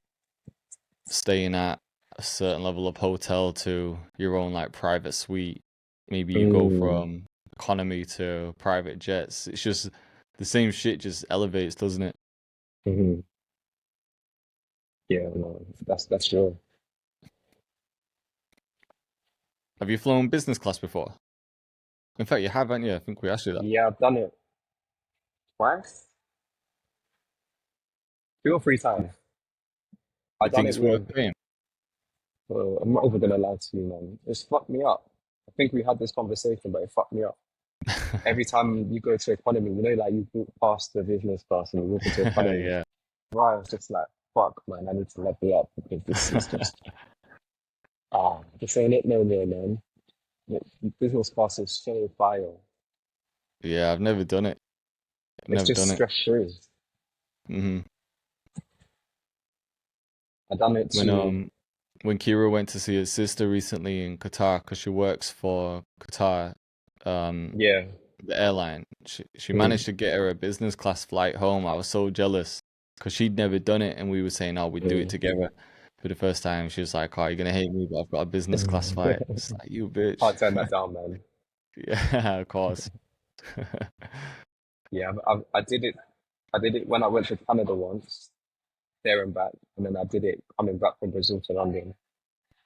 staying at a certain level of hotel to your own like private suite. Maybe you go Mm. from economy to private jets. It's just the same shit just elevates, doesn't it? Hmm. Yeah, no, that's true. Have you flown business class before? In fact, you have, haven't you? I think we asked you that. Yeah, I've done it twice, 2 or 3 times. You I've done think it it's worth with, paying? I'm not even gonna lie to you, man. It's fucked me up. I think we had this conversation, but it fucked me up. Every time you go to economy, like you walk past the business class and you walk into economy, Yeah. right? I was just like, fuck, man, I need to level up because this is just, this ain't it no more, man. The business class is so fire. Yeah, I've never done it. It's Never just done it. stress free. Hmm. I done it When to, um when Kira went to see his sister recently in Qatar because she works for Qatar, um, yeah. the airline, she Mm. managed to get her a business class flight home. I was so jealous because she'd never done it, and we were saying, "Oh, we'd do it Mm. together." For the first time, she was like, "Oh, you're gonna hate me, but I've got a business class flight." It's like, you bitch. Can't turn that down, man. Yeah, of course. Yeah, I did it. I did it when I went to Canada once, there and back, and then I did it coming back from Brazil to London.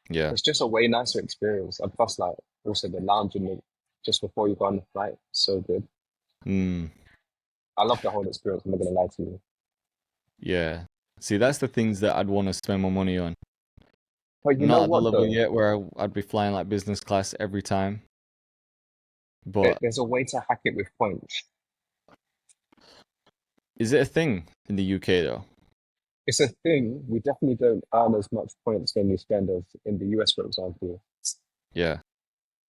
Yeah. It's just a way nicer experience. And plus, like, also the lounging just before you go on the flight, so good. Mm, I love the whole experience. I'm not gonna lie to you. yeah. See, that's the things that I'd want to spend my money on. But you know Not at the what level though? yet where I'd be flying like business class every time. But There's a way to hack it with points. is it a thing in the UK though? It's a thing. We definitely don't earn as much points when we spend as in the US, for example. Yeah.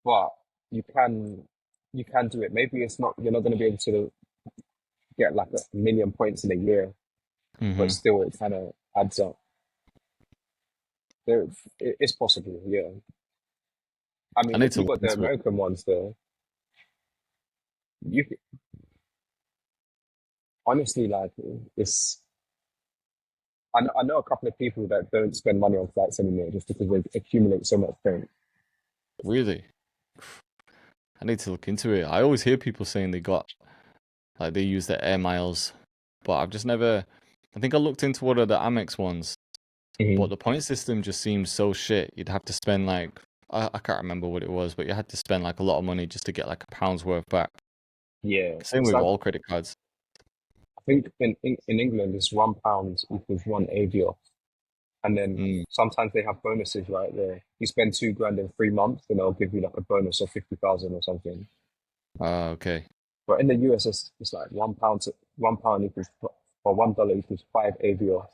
But you can you can do it. Maybe it's not you're not going to be able to get like 1 million points in a year, but Hmm. still it kind of adds up. There, it's possible. Yeah. I I mean, need if to you look got the into it. American ones, though, you honestly like it's. I know a couple of people that don't spend money on flights anymore just because they accumulate so much points. Really? I need to look into it. I always hear people saying they got like they use their air miles, but I've just never. I think I looked into one of the Amex ones, but Mhm. the point system just seems so shit. You'd have to spend like I can't remember what it was, but you had to spend like a lot of money just to get like a pound's worth back. Yeah, Same it's with like all credit cards. I think in England it's £1 equals one AVO, and then Mm. sometimes they have bonuses right there. You spend 2 grand in 3 months, and they'll give you like a bonus of 50,000 or something. Ah, okay. But in the US, it's like £1 equals or $1 equals five AVO,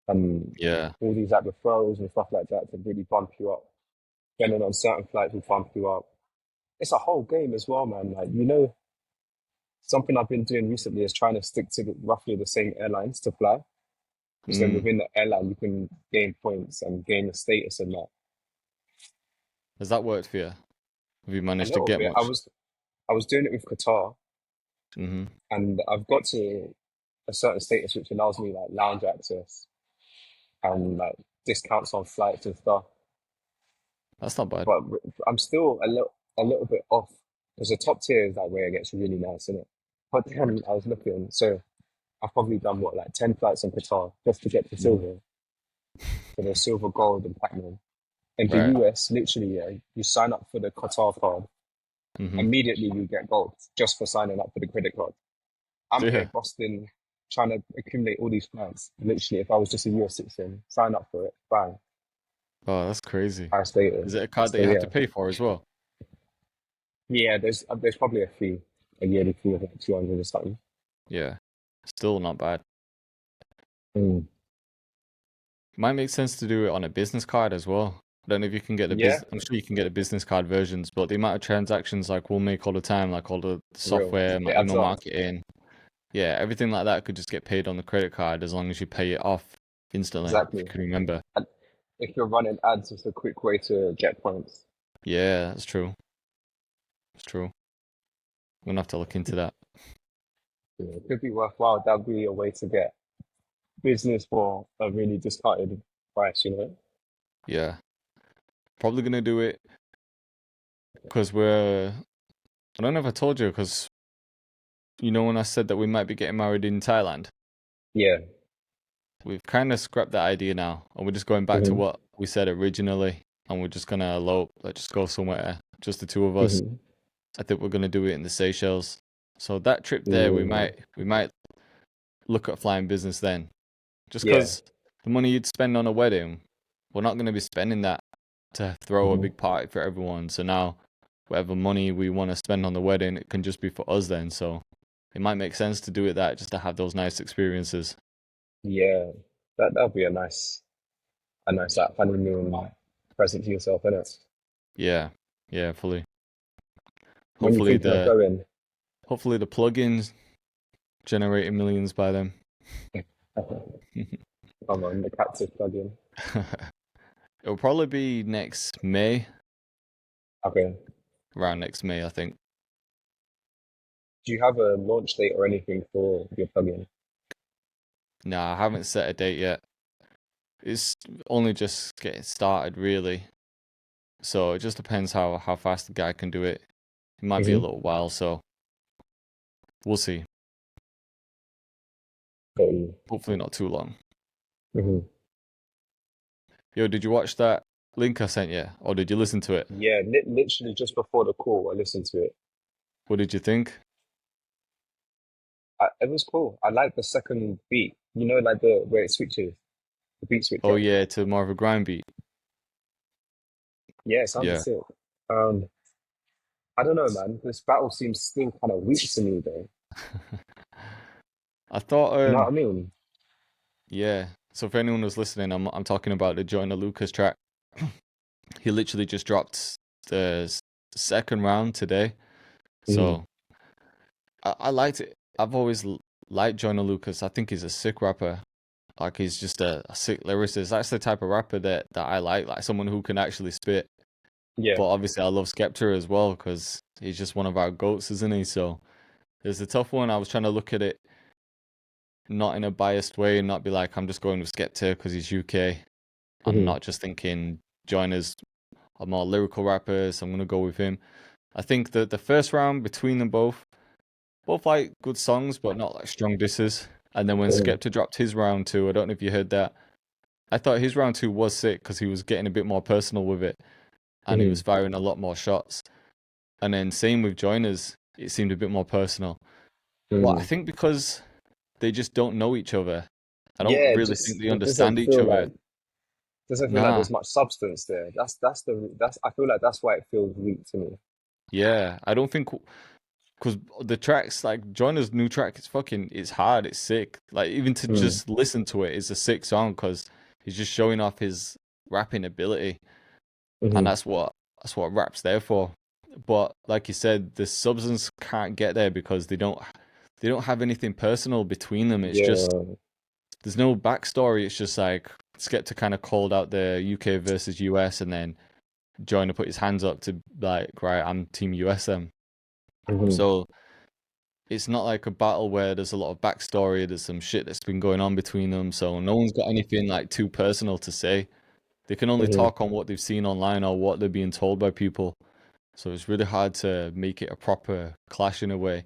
and Yeah. all these like referrals and stuff like that to really bump you up. Spending on certain flights will bump you up. It's a whole game as well, man. Like something I've been doing recently is trying to stick to roughly the same airlines to fly. Because then Mm. within the airline, you can gain points and gain a status and that. Has that worked for you? Have you A managed to little get bit. I much? was I was doing it with Qatar, Hmm. and I've got to a certain status which allows me like lounge access and like discounts on flights and stuff. That's not bad. But I'm still a little bit off because the top tier is like where it gets really nice, isn't it? But then I was looking, so I've probably done what like 10 flights in Qatar just to get to Hmm. silver, for the silver, gold, and platinum. In the Right. US, literally, yeah, you sign up for the Qatar card, Hmm. immediately you get gold just for signing up for the credit card. I'm here, Yeah. Boston, trying to accumulate all these flights. Literally, if I was just a US citizen, sign up for it, bang, Oh, that's crazy. high Is status. it a card that So you have to yeah, pay for as well? yeah. There's probably a fee, a yearly fee of like 200 or something. Yeah. Still not bad. Mm. Might make sense to do it on a business card as well. I don't know if you can get the Yeah, I'm sure you can get the business card versions, but the amount of transactions like we'll make all the time, like all the for real. software, It my adds email up. marketing, yeah, everything like that could just get paid on the credit card as long as you pay it off instantly, if you Exactly. can remember. And if you're running ads, it's a quick way to get points. Yeah, that's true. It's true. I'm gonna have to look into that. Yeah, it could be worthwhile. That'd be a way to get business for a really discounted price. Yeah. Probably gonna do it because I don't know if I told you, because when I said that we might be getting married in Thailand, Yeah. we've kind of scrapped that idea now, and we're just going back to Hmm. what we said originally, and we're just gonna elope, like just go somewhere, just the two of us. Hmm. I think we're gonna do it in the Seychelles. So that trip there, we Mm. might look at flying business then, just Yeah. because the money you'd spend on a wedding, we're not gonna be spending that to throw a Hmm. big party for everyone. So now, whatever money we want to spend on the wedding, it can just be for us then. So it might make sense to do it that just to have those nice experiences. Yeah. That'd be a nice like honeymoon present to yourself, innit? Yeah, yeah, fully. When you're Hopefully thinking of the going, hopefully the plugins generating millions by then. come on, the Cactus plugin. It'll probably be next May, Okay. around next May, I think. Do you have a launch date or anything for your plugin? Nah, I haven't set a date yet. It's only just getting started, really. So it just depends how fast the guy can do it. It might be a Hmm. little while, so we'll see. Got you. Hopefully not too long. Hmm. Yo, did you watch that link I sent you, or did you listen to it? Yeah, literally just before the call, I listened to it. What did you think? It was cool. I like the second beat. Like the where it switches, the beat switch Oh up. yeah, to more of a grind beat. Yeah, it sounded Yeah. sick. Um, I don't know, man. This battle seems still kind of weak to me, though. I thought, You know what I mean? yeah. So for anyone who's listening, I'm talking about the Joyner Lucas track. He literally just dropped the second round today. Mm. So I liked it. I've always liked Joyner Lucas. I think he's a sick rapper. Like he's just a sick lyricist. That's the type of rapper that I like someone who can actually spit. Yeah. But obviously, I love Skepta as well because he's just one of our goats, isn't he? So it's a tough one. I was trying to look at it not in a biased way and not be like, I'm just going with Skepta because he's UK. I'm Hmm. not just thinking Joyner's a more lyrical rapper, so I'm gonna go with him. I think that the first round between them both like good songs, but not like strong disses. And then when Hmm. Skepta dropped his round two, I don't know if you heard that. I thought his round two was sick because he was getting a bit more personal with it and he Hmm. was firing a lot more shots. And then same with Joiners, it seemed a bit more personal. But I Hmm. think because they just don't know each other, I don't Yeah, really think just they it doesn't understand each feel other. like doesn't feel like Nah, there's much substance there. That's I feel like that's why it feels weak to me. yeah, I don't think because the tracks like Joiner's new track is fucking it's hard, it's sick. Like even to Mm. just listen to it is a sick song because he's just showing off his rapping ability, and Hmm. that's what rap's there for. But like you said, the substance can't get there because they don't have anything personal between them. It's just Yeah. there's no backstory. It's just like Skepta kind of called out the UK versus US, and then Joyner put his hands up to like, right, I'm Team USM. Hmm. So it's not like a battle where there's a lot of backstory. There's some shit that's been going on between them. So no one's got anything like too personal to say. They can only Hmm. talk on what they've seen online or what they're being told by people. So it's really hard to make it a proper clash in a way.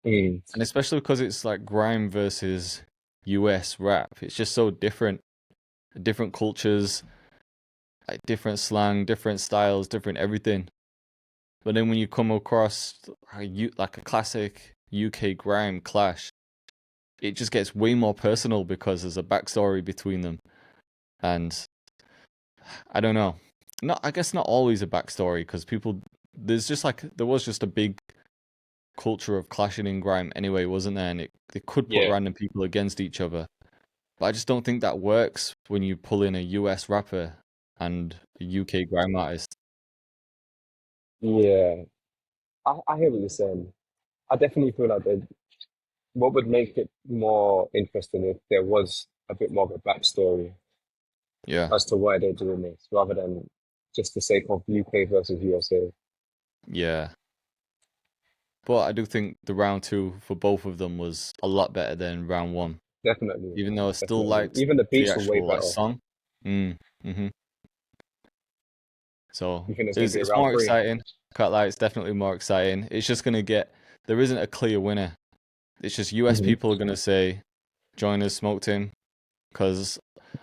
Mm. And especially because it's like grime versus US rap. It's just so different. Different cultures, like different slang, different styles, different everything. But then when you come across like a classic UK grime clash, it just gets way more personal because there's a backstory between them. And I don't know. Not I guess not always a backstory because people there was just a big culture of clashing in grime anyway, wasn't there? And it could put Yeah. random people against each other. But I just don't think that works when you pull in a US rapper and a UK grime artist. Yeah. I hear what you're saying. I definitely feel like what would make it more interesting if there was a bit more of a backstory Yeah. as to why they're doing this, rather than just the sake of UK versus USA. Yeah. But I do think the round two for both of them was a lot better than round one. Definitely, Even though I still definitely. liked Even the the beats were way actual like better. song. Mm, hmm You So think there's going to it's be a it's round more three? exciting. Can't lie, it's definitely more exciting. It's just gonna get there isn't a clear winner. It's just US Hmm. people are gonna say Joiners smoked him because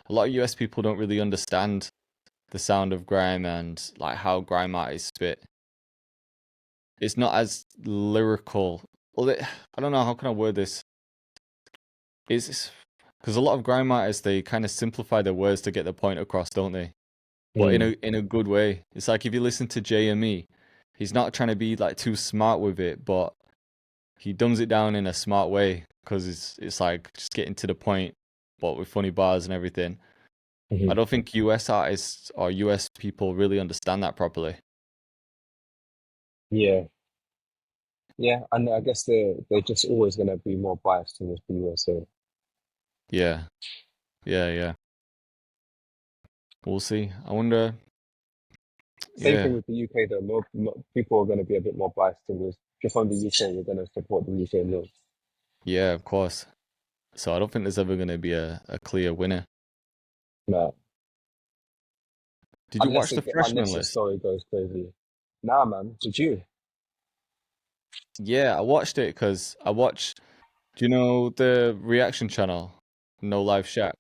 a lot of US people don't really understand the sound of grime and like how grime artists spit. It's not as lyrical. Well, I don't know how can I word this. It's because a lot of grime artists they kind of simplify their words to get the point across, don't they? But in Mm. a good way. It's like if you listen to JME, he's not trying to be like too smart with it, but he dumbs it down in a smart way because it's like just getting to the point, but with funny bars and everything. I Hmm. don't think US artists or US people really understand that properly. Yeah, yeah, and I guess they're just always going to be more biased towards the USA. Yeah, yeah. We'll see. I wonder. Same thing Yeah, with the UK though. More people are going to be a bit more biased towards just on the UK. We're going to support the UK more. yeah, of course. So I don't think there's ever going to be a clear winner. No, Did you watch the freshman unless the list? story goes crazy. Nah, man. Did you? Yeah, I watched it because I watched. Do you know the reaction channel? No Life Shack.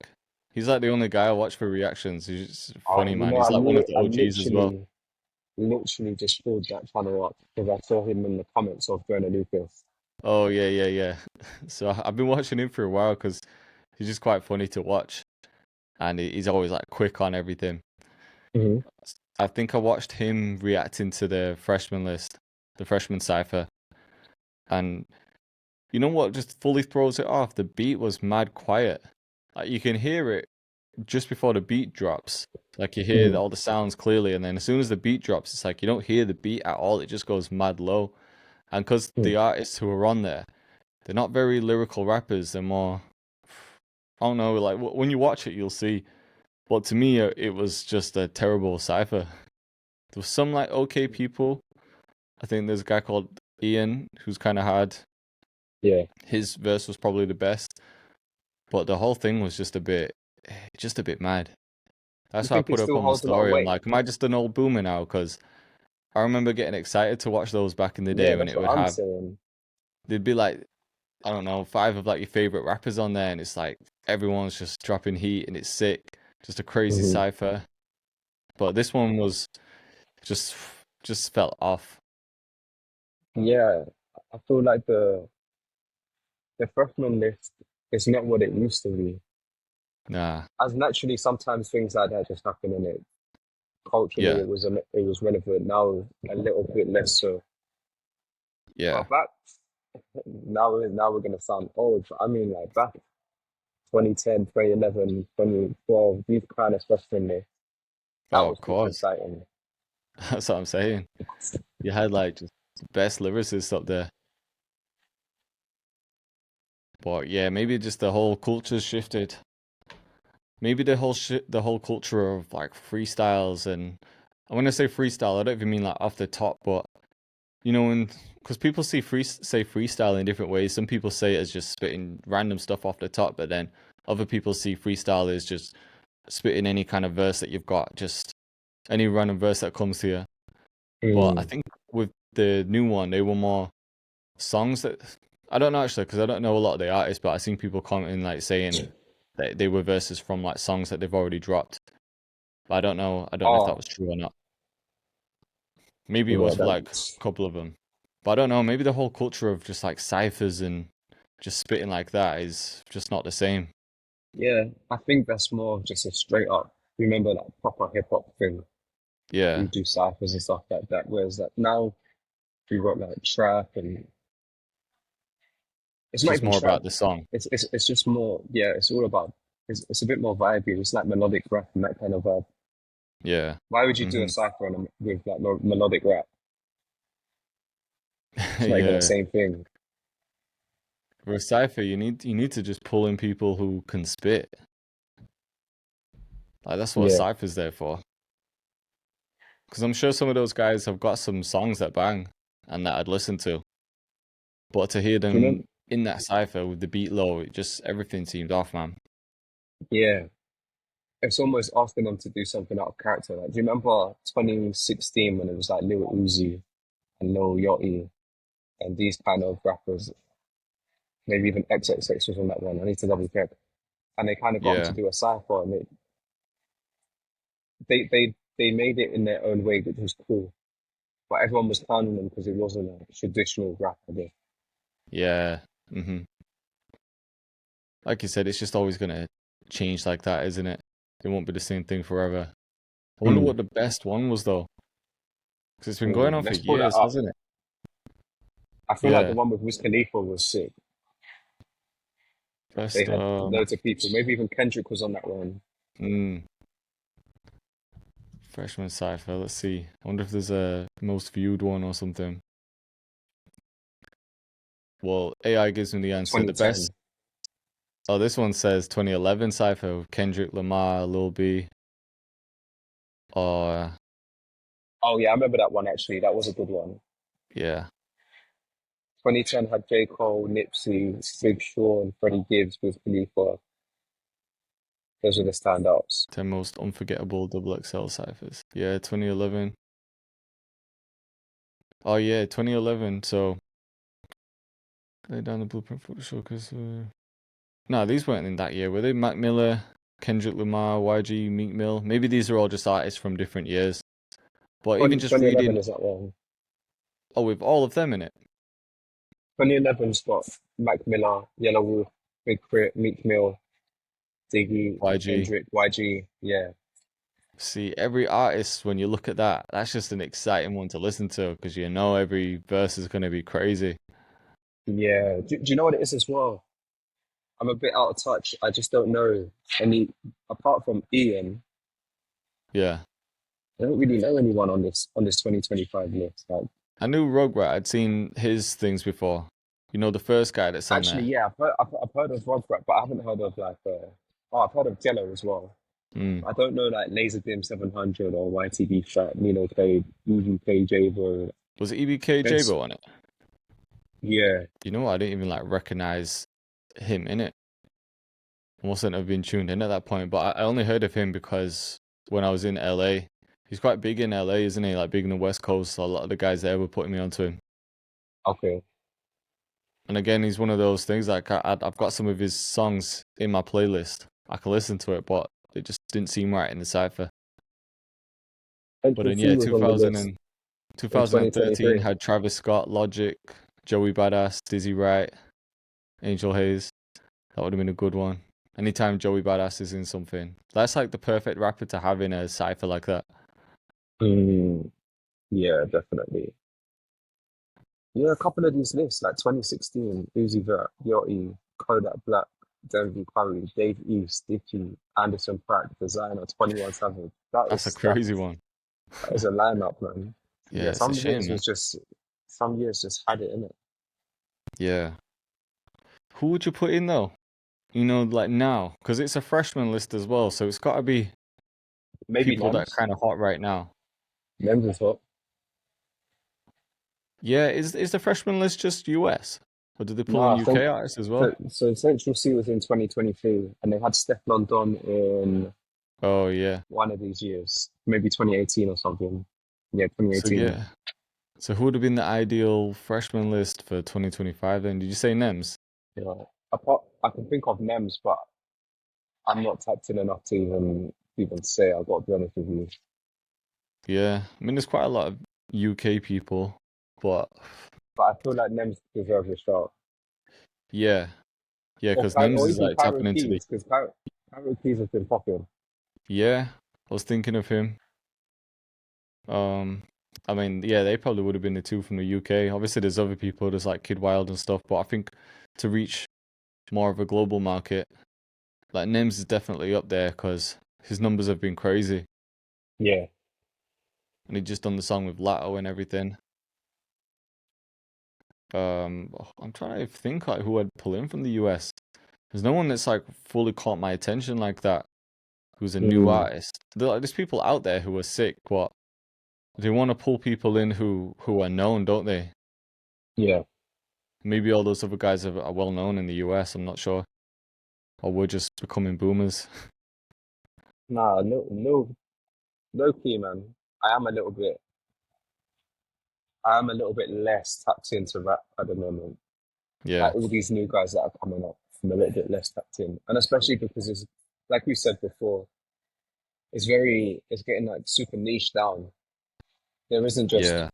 He's like the only guy I watch for reactions. He's just funny, man. He's like one of the I OGs as well. literally just pulled that channel up because I saw him in the comments of Bernard Lucas. Oh yeah. So I've been watching him for a while because he's just quite funny to watch, and he's always like quick on everything. Hmm. I think I watched him reacting to the freshman list. the freshman Cypher. And you know what just fully throws it off? The beat was mad quiet. Like you can hear it just before the beat drops. Like you hear Mm, all the sounds clearly, and then as soon as the beat drops, it's like you don't hear the beat at all. It just goes mad low. And because mm. the artists who are on there, they're not very lyrical rappers. They're more, I don't know, like when you watch it, you'll see. But to me, it was just a terrible cipher. There was some like okay people. I think there's a guy called Ian who's kind of hard. Yeah. His verse was probably the best, but the whole thing was just a bit mad. You That's why I think it put up still on my holds a lot of story. I'm weight? like, am I just an old boomer now? Because I remember getting excited to watch those back in the day Yeah, when that's it what would I'm have, saying. there'd be like, I don't know, five of like your favorite rappers on there, and it's like everyone's just dropping heat and it's sick, just a crazy Hmm. cipher. But this one was just just felt off. Yeah, I feel like the freshman list is not what it used to be. Nah, As naturally, sometimes things like that just happen in it. Culturally, yeah, it was relevant. Now a little bit less so. yeah. But back now we're gonna sound old. But I mean, like back 2010, 2011, 2012, these kind of freshman lists, that Oh, was of super course. exciting. That's what I'm saying. You had like just the best lyricists up there. But yeah, maybe just the whole culture's shifted. Maybe the whole culture of like freestyles, and I when I say freestyle, I don't even mean like off the top, but you know, when because people say freestyle in different ways. Some people say it as just spitting random stuff off the top, but then other people see freestyle as just spitting any kind of verse that you've got, just any random verse that comes to you. But I Mm. think with the new one, they were more songs that I don't know actually because I don't know a lot of the artists, but I seen people commenting like saying that they were verses from like songs that they've already dropped. But I don't know. I don't know if that Oh, was true or not. Maybe it yeah, was for like a couple of them. But I don't know. Maybe the whole culture of just like ciphers and just spitting like that is just not the same. yeah. I think that's more of just a straight up. Remember that proper hip hop thing. We Yeah. do ciphers and stuff like that. Whereas that now we got like trap and it's It's not just even more trap. about the song. It's just more. Yeah, it's all about. It's a bit more vibey. It's like melodic rap and that kind of vibe. Yeah. Why would you do a Hmm. cipher on with like melodic rap? It's not even the Yeah. same thing. For a cipher, you need to just pull in people who can spit. Like that's what a Yeah. cipher's there for. Because I'm sure some of those guys have got some songs that bang and that I'd listen to. But to hear Do you remember? them in that cipher with the beat low, it just everything seemed off, man. Yeah. It's almost asking them to do something out of character. Like, do you remember 2016 when it was like Lil Uzi and Lil Yachty and these kind of rappers, maybe even XXX was on that one. I need to double check. And they kind of got them to Yeah. do a cypher, and they made it in their own way, which was cool. But everyone was clowning them because it wasn't a traditional rap. I guess. Yeah. Hmm. Like you said, it's just always gonna change like that, isn't it? It won't be the same thing forever. I wonder Mm. what the best one was though, because it's been going on for Let's pull that years, up. hasn't it? I feel like the Yeah. one with Wiz Khalifa was sick. They Best. had loads of people. Maybe even Kendrick was on that one. Mm, freshman cipher. Let's see. I wonder if there's a most viewed one or something. Well, AI gives me the answer. The best. 2010. Oh, this one says 2011 cipher with Kendrick Lamar, Lil B. Or Oh yeah, I remember that one actually. That was a good one. yeah, 2010 had J. Cole, Nipsey, Big Sean, Freddie Gibbs with Khalifa. Those are the standouts. 10 most unforgettable double XL ciphers. Yeah, 2011. Oh yeah, 2011. So lay down the blueprint for the show because no, these weren't in that year, were they? Mac Miller, Kendrick Lamar, YG, Meek Mill. Maybe these are all just artists from different years. But even 20, just 2011 reading, is that one. oh, with all of them in it. 2011's got Mac Miller, Yellow Wolf, Big Crit, Meek Mill, Diggy, YG. Kendrick, YG. Yeah. See, every artist, when you look at that, that's just an exciting one to listen to because you know every verse is going to be crazy. Yeah. Do you know what it is as well? I'm a bit out of touch. I just don't know any apart from Ian. Yeah. I don't really know anyone on this 2025 list. Like, I knew Rugrat. I'd seen his things before. You know, the first guy that's on actually, there. yeah, I've heard of Rodbrap, but I haven't heard of like oh, I've heard of Jello as well. Mm. I don't know like Laser Dim 700 or YTB Fat, Nino Cade, EVK Jabo. Was it EBK There's Jabo on it? yeah, You know what? I didn't even like recognize him in it. I mustn't have been tuned in at that point, but I only heard of him because when I was in LA, he's quite big in LA, isn't he? Like big in the West Coast. So a lot of the guys there were putting me onto him. okay. And again, he's one of those things like I've got some of his songs in my playlist. I can listen to it, but it just didn't seem right in the cipher. But Central then C yeah, was on the list two in thousand and thirteen 2023. had Travis Scott, Logic, Joey Badass, Dizzy Wright, Angel Hayes. That would have been a good one. Anytime Joey Badass is in something, that's like the perfect rapper to have in a cipher like that. Mm, yeah, definitely. Yeah, a couple of these lists, like 2016, Uzi Vert, Yachty, Kodak Black, Denver Curry, Dave East, Dicky, Anderson Paak, Designer, 21 Savage. That is That's a crazy stacked. one. That is a lineup, man. Yeah, Yeah, it's a shame, man. some years just had it in it. Yeah. Who would you put in though? You know, like now, because it's a freshman list as well, so it's got to be Maybe people that are Nems. kind of hot right now. Nems is hot. Yeah, is the freshman list just US? Or did they pull No, in I think UK artists as well? so. Central C was in 2023, and they had Stefflon Don in Oh yeah. one of these years, maybe 2018 or something. Yeah, So 2018. yeah. So who would have been the ideal freshman list for 2025 then? Did you say Nems? Yeah. Apart, I can think of Nems, but I'm not tapped in enough to even say. I've got to be honest with you. Yeah. I mean, there's quite a lot of UK people, but But I feel like Nems deserves a shot. yeah. Yeah, because Nems Or is even like Cairo tapping into the Keys, because Cairo Keys has been popping. yeah. I was thinking of him. Um, I mean, yeah, they probably would have been the two from the UK. Obviously, there's other people, there's like Kid Wild and stuff, but I think to reach more of a global market, like Nims is definitely up there because his numbers have been crazy, Yeah. and he just done the song with Latto and everything. I'm trying to think like who I'd pull in from the US. There's no one that's like fully caught my attention like that. Who's a new Mm, artist? There's people out there who are sick, but they want to pull people in who are known, don't they? yeah. Maybe all those other guys are well known in the US. I'm not sure, or we're just becoming boomers. Nah, no key, man. I am a little bit, I am a little bit less tapped into rap at the moment. Yeah, Like all these new guys that are coming up, I'm a little bit less tapped in, and especially because it's like we said before, it's getting like super niche down. There isn't just yeah,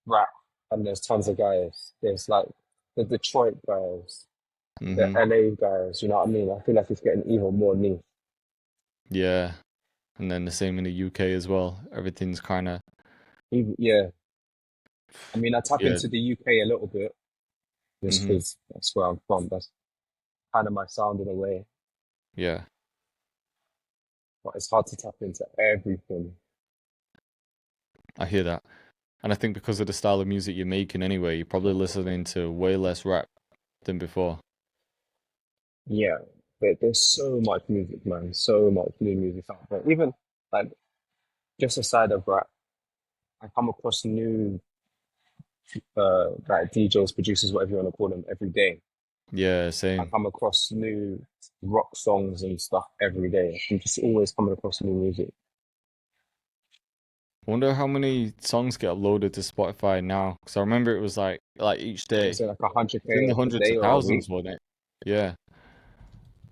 rap, and there's tons of guys. There's like the Detroit guys, the mm-hmm, LA guys. You know what I mean? I feel like it's getting even more niche. yeah. And then the same in the UK as well. Everything's kind of Even, yeah, I mean, I tap yeah, into the UK a little bit just mm-hmm, because that's where I'm from. That's kind of my sound in a way, yeah. but it's hard to tap into everything. I hear that, and I think because of the style of music you're making anyway, you're probably listening to way less rap than before. Yeah, but there's so much music, man. So much new music out there. Even like just aside of rap, I come across new like DJs, producers, whatever you want to call them, every day. Yeah, I same. come across new rock songs and stuff every day. I'm just always coming across new music. Wonder how many songs get uploaded to Spotify now. Because I remember it was like each day. Was it like a hundred It's in k the a hundreds day of or a week? thousands, wasn't it? Yeah.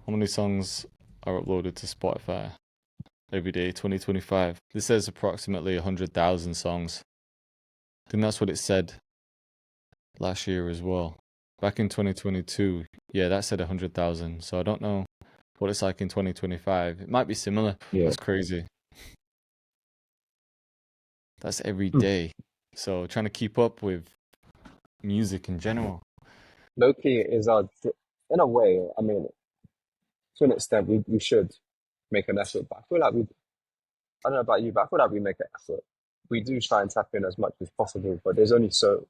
How many songs are uploaded to Spotify every day, 2025? This says approximately 100,000 songs. I think that's what it said last year as well. Back in 2022, yeah, that said 100,000. So I don't know what it's like in 2025. It might be similar. Yeah. That's crazy. That's every Hmm. day. So trying to keep up with music in general. Low key is our, in a way, I mean, to an extent, we should make an effort, but I feel like I don't know about you, but I feel like we make an effort. We do try and tap in as much as possible, but there's only so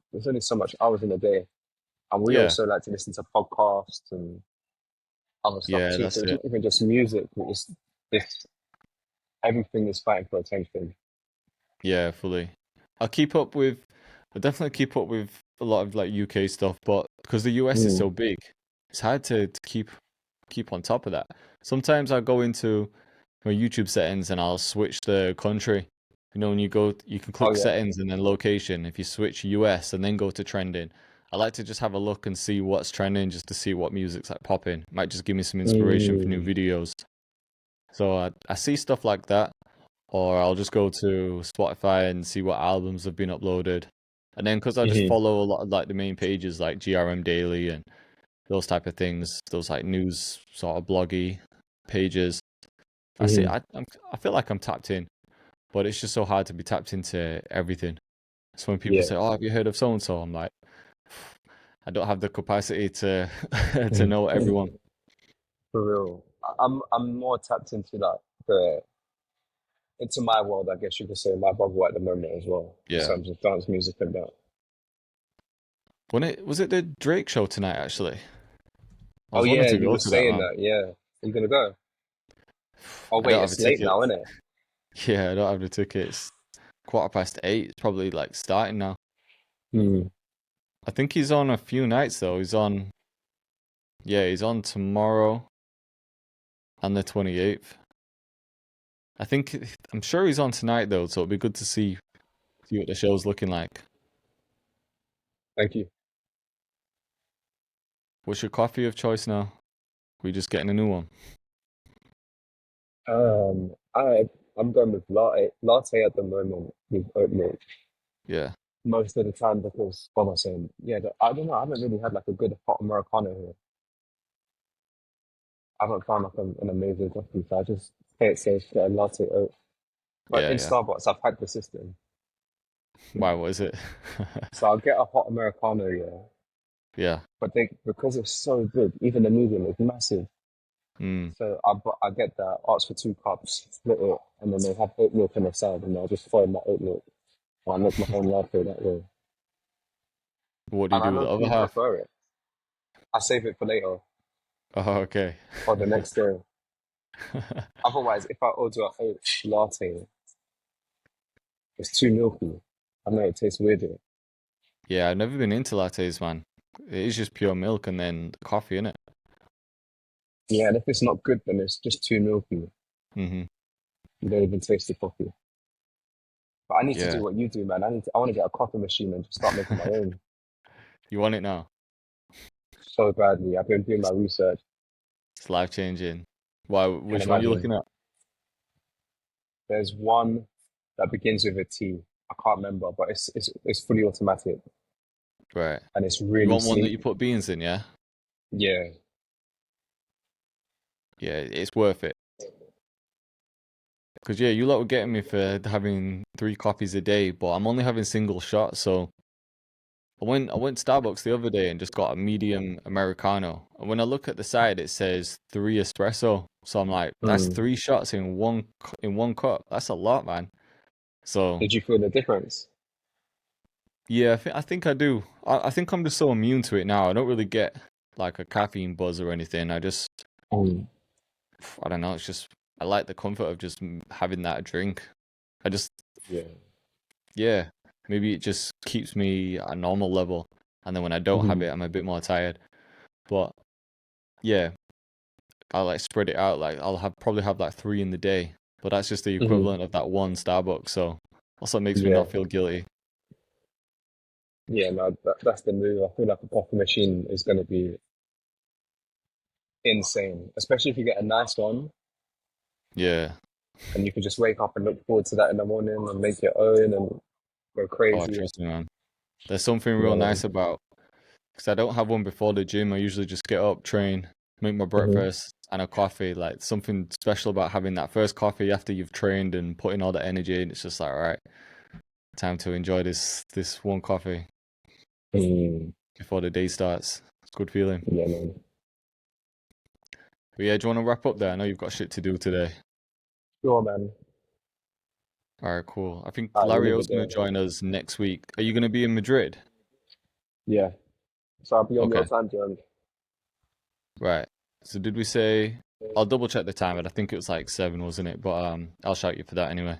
much hours in a day. And we Yeah, also like to listen to podcasts and other stuff yeah, too. So that's it's it. not even just music, it's everything is fighting for attention. Yeah, fully. I'll keep up with, I'll definitely keep up with a lot of like UK stuff, but because the US is Mm. so big, it's hard to keep on top of that. Sometimes I go into my YouTube settings and I'll switch the country. You know, when you can Oh click yeah. settings and then location. If you switch US and then go to trending, I like to just have a look and see what's trending, just to see what music's like popping. Might just give me some inspiration for new Mm. videos. So I see stuff like that, or I'll just go to Spotify and see what albums have been uploaded. And then because I just Hmm. follow a lot of like the main pages like GRM Daily and those type of things, those like news sort of bloggy pages. I see. Hmm. I feel like I'm tapped in, but it's just so hard to be tapped into everything. So when people Yeah. say, "Oh, have you heard of so and so?" I'm like, I don't have the capacity to to Mhm. know everyone. For real. I'm more tapped into like the into my world, I guess you could say, my bubble at the moment as well, in Yeah. terms of dance music and that. When it was it the Drake show tonight? Actually, I Oh was wanting yeah, to you go were to that, saying man. that, yeah. Are you gonna go? Oh I don't wait, have a it's late ticket. now, isn't it? Yeah, I don't have the tickets. 8:15. It's probably like starting now. Hmm. I think he's on a few nights though. He's on tomorrow and the 28th. I'm sure he's on tonight though, so it'll be good to see what the show's looking like. Thank you. What's your coffee of choice now? We just getting a new one. Um, I I'm going with latte at the moment with oat milk Yeah. most of the time because what am I saying? Yeah, I don't know. I haven't really had like a good hot Americano here. I haven't found like an amazing coffee, so I just play it safe, get a latte oat. But Yeah, in yeah. Starbucks, I've had the system, Why, what is it? so I'll get a hot Americano, yeah. Yeah. But they because it's so good, even the medium is massive. Mm. So I get that, ask for 2 cups, split it, and then they have oat milk on the side, and I'll just throw in my oat milk. And I make my own latte that way. What do you And I do with know the other people half? prefer it. I save it for later Oh, okay. or the next day. Otherwise, if I order a oat latte, it's too milky. I know it tastes weirder. Yeah, I've never been into lattes, man. It is just pure milk and then coffee in it. Yeah, and if it's not good, then it's just too milky. Hmm. You don't even taste the coffee. But I need to Yeah. do what you do, man. I want to get a coffee machine and just start making my own You want it now? so badly. I've been doing my research. It's life changing. Why? Can Which one you looking imagine. at? There's one that begins with a T. I can't remember, but it's fully automatic Right. and it's You really want one that sleek. you put beans in, yeah? Yeah. Yeah, it's worth it. Because, yeah, you lot were getting me for having 3 coffees a day, but I'm only having single shots. So I went Starbucks the other day and just got a medium Americano. And when I look at the side, it says 3 espresso. So I'm like, that's Hmm. 3 shots in one cup. That's a lot, man. So Did you feel the difference? yeah, I think I do. I think I'm just so immune to it now. I don't really get like a caffeine buzz or anything. Mm. I don't know. It's just I like the comfort of just having that drink. I just Yeah. yeah, maybe it just keeps me at a normal level, and then when I don't have Hmm. it, I'm a bit more tired. But yeah, I like spread it out. Like probably have like 3 in the day, but that's just the Hmm. equivalent of that one Starbucks. So also makes me Yeah. not feel guilty. Yeah, no, that's the move. I feel like a coffee machine is going to be insane, especially if you get a nice one Yeah. and you can just wake up and look forward to that in the morning and make your own and go Oh, crazy. trust me, man. There's something real Yeah. nice about because I don't have one before the gym. I usually just get up, train, make my Hmm. breakfast, and a coffee. Like something special about having that first coffee after you've trained and putting all the energy in. It's just like, all right, time to enjoy this one coffee Mm, before the day starts. It's a good feeling. yeah, man. But yeah, do you want to wrap up there? I know you've got shit to do today. Sure, man. All right, cool. I think All right, we'll Larry leave O's it gonna there. join us next week. Are you gonna be in Madrid? Yeah. So I'll be on your Okay, time zone. right. So did we say? I'll double check the time, but I think it was like 7, wasn't it? But I'll shout you for that anyway.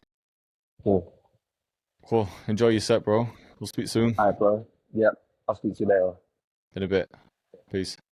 Cool. Cool. Enjoy your set, bro. We'll speak soon. All right, bro. Yep. I'll speak to you later. In a bit. Peace.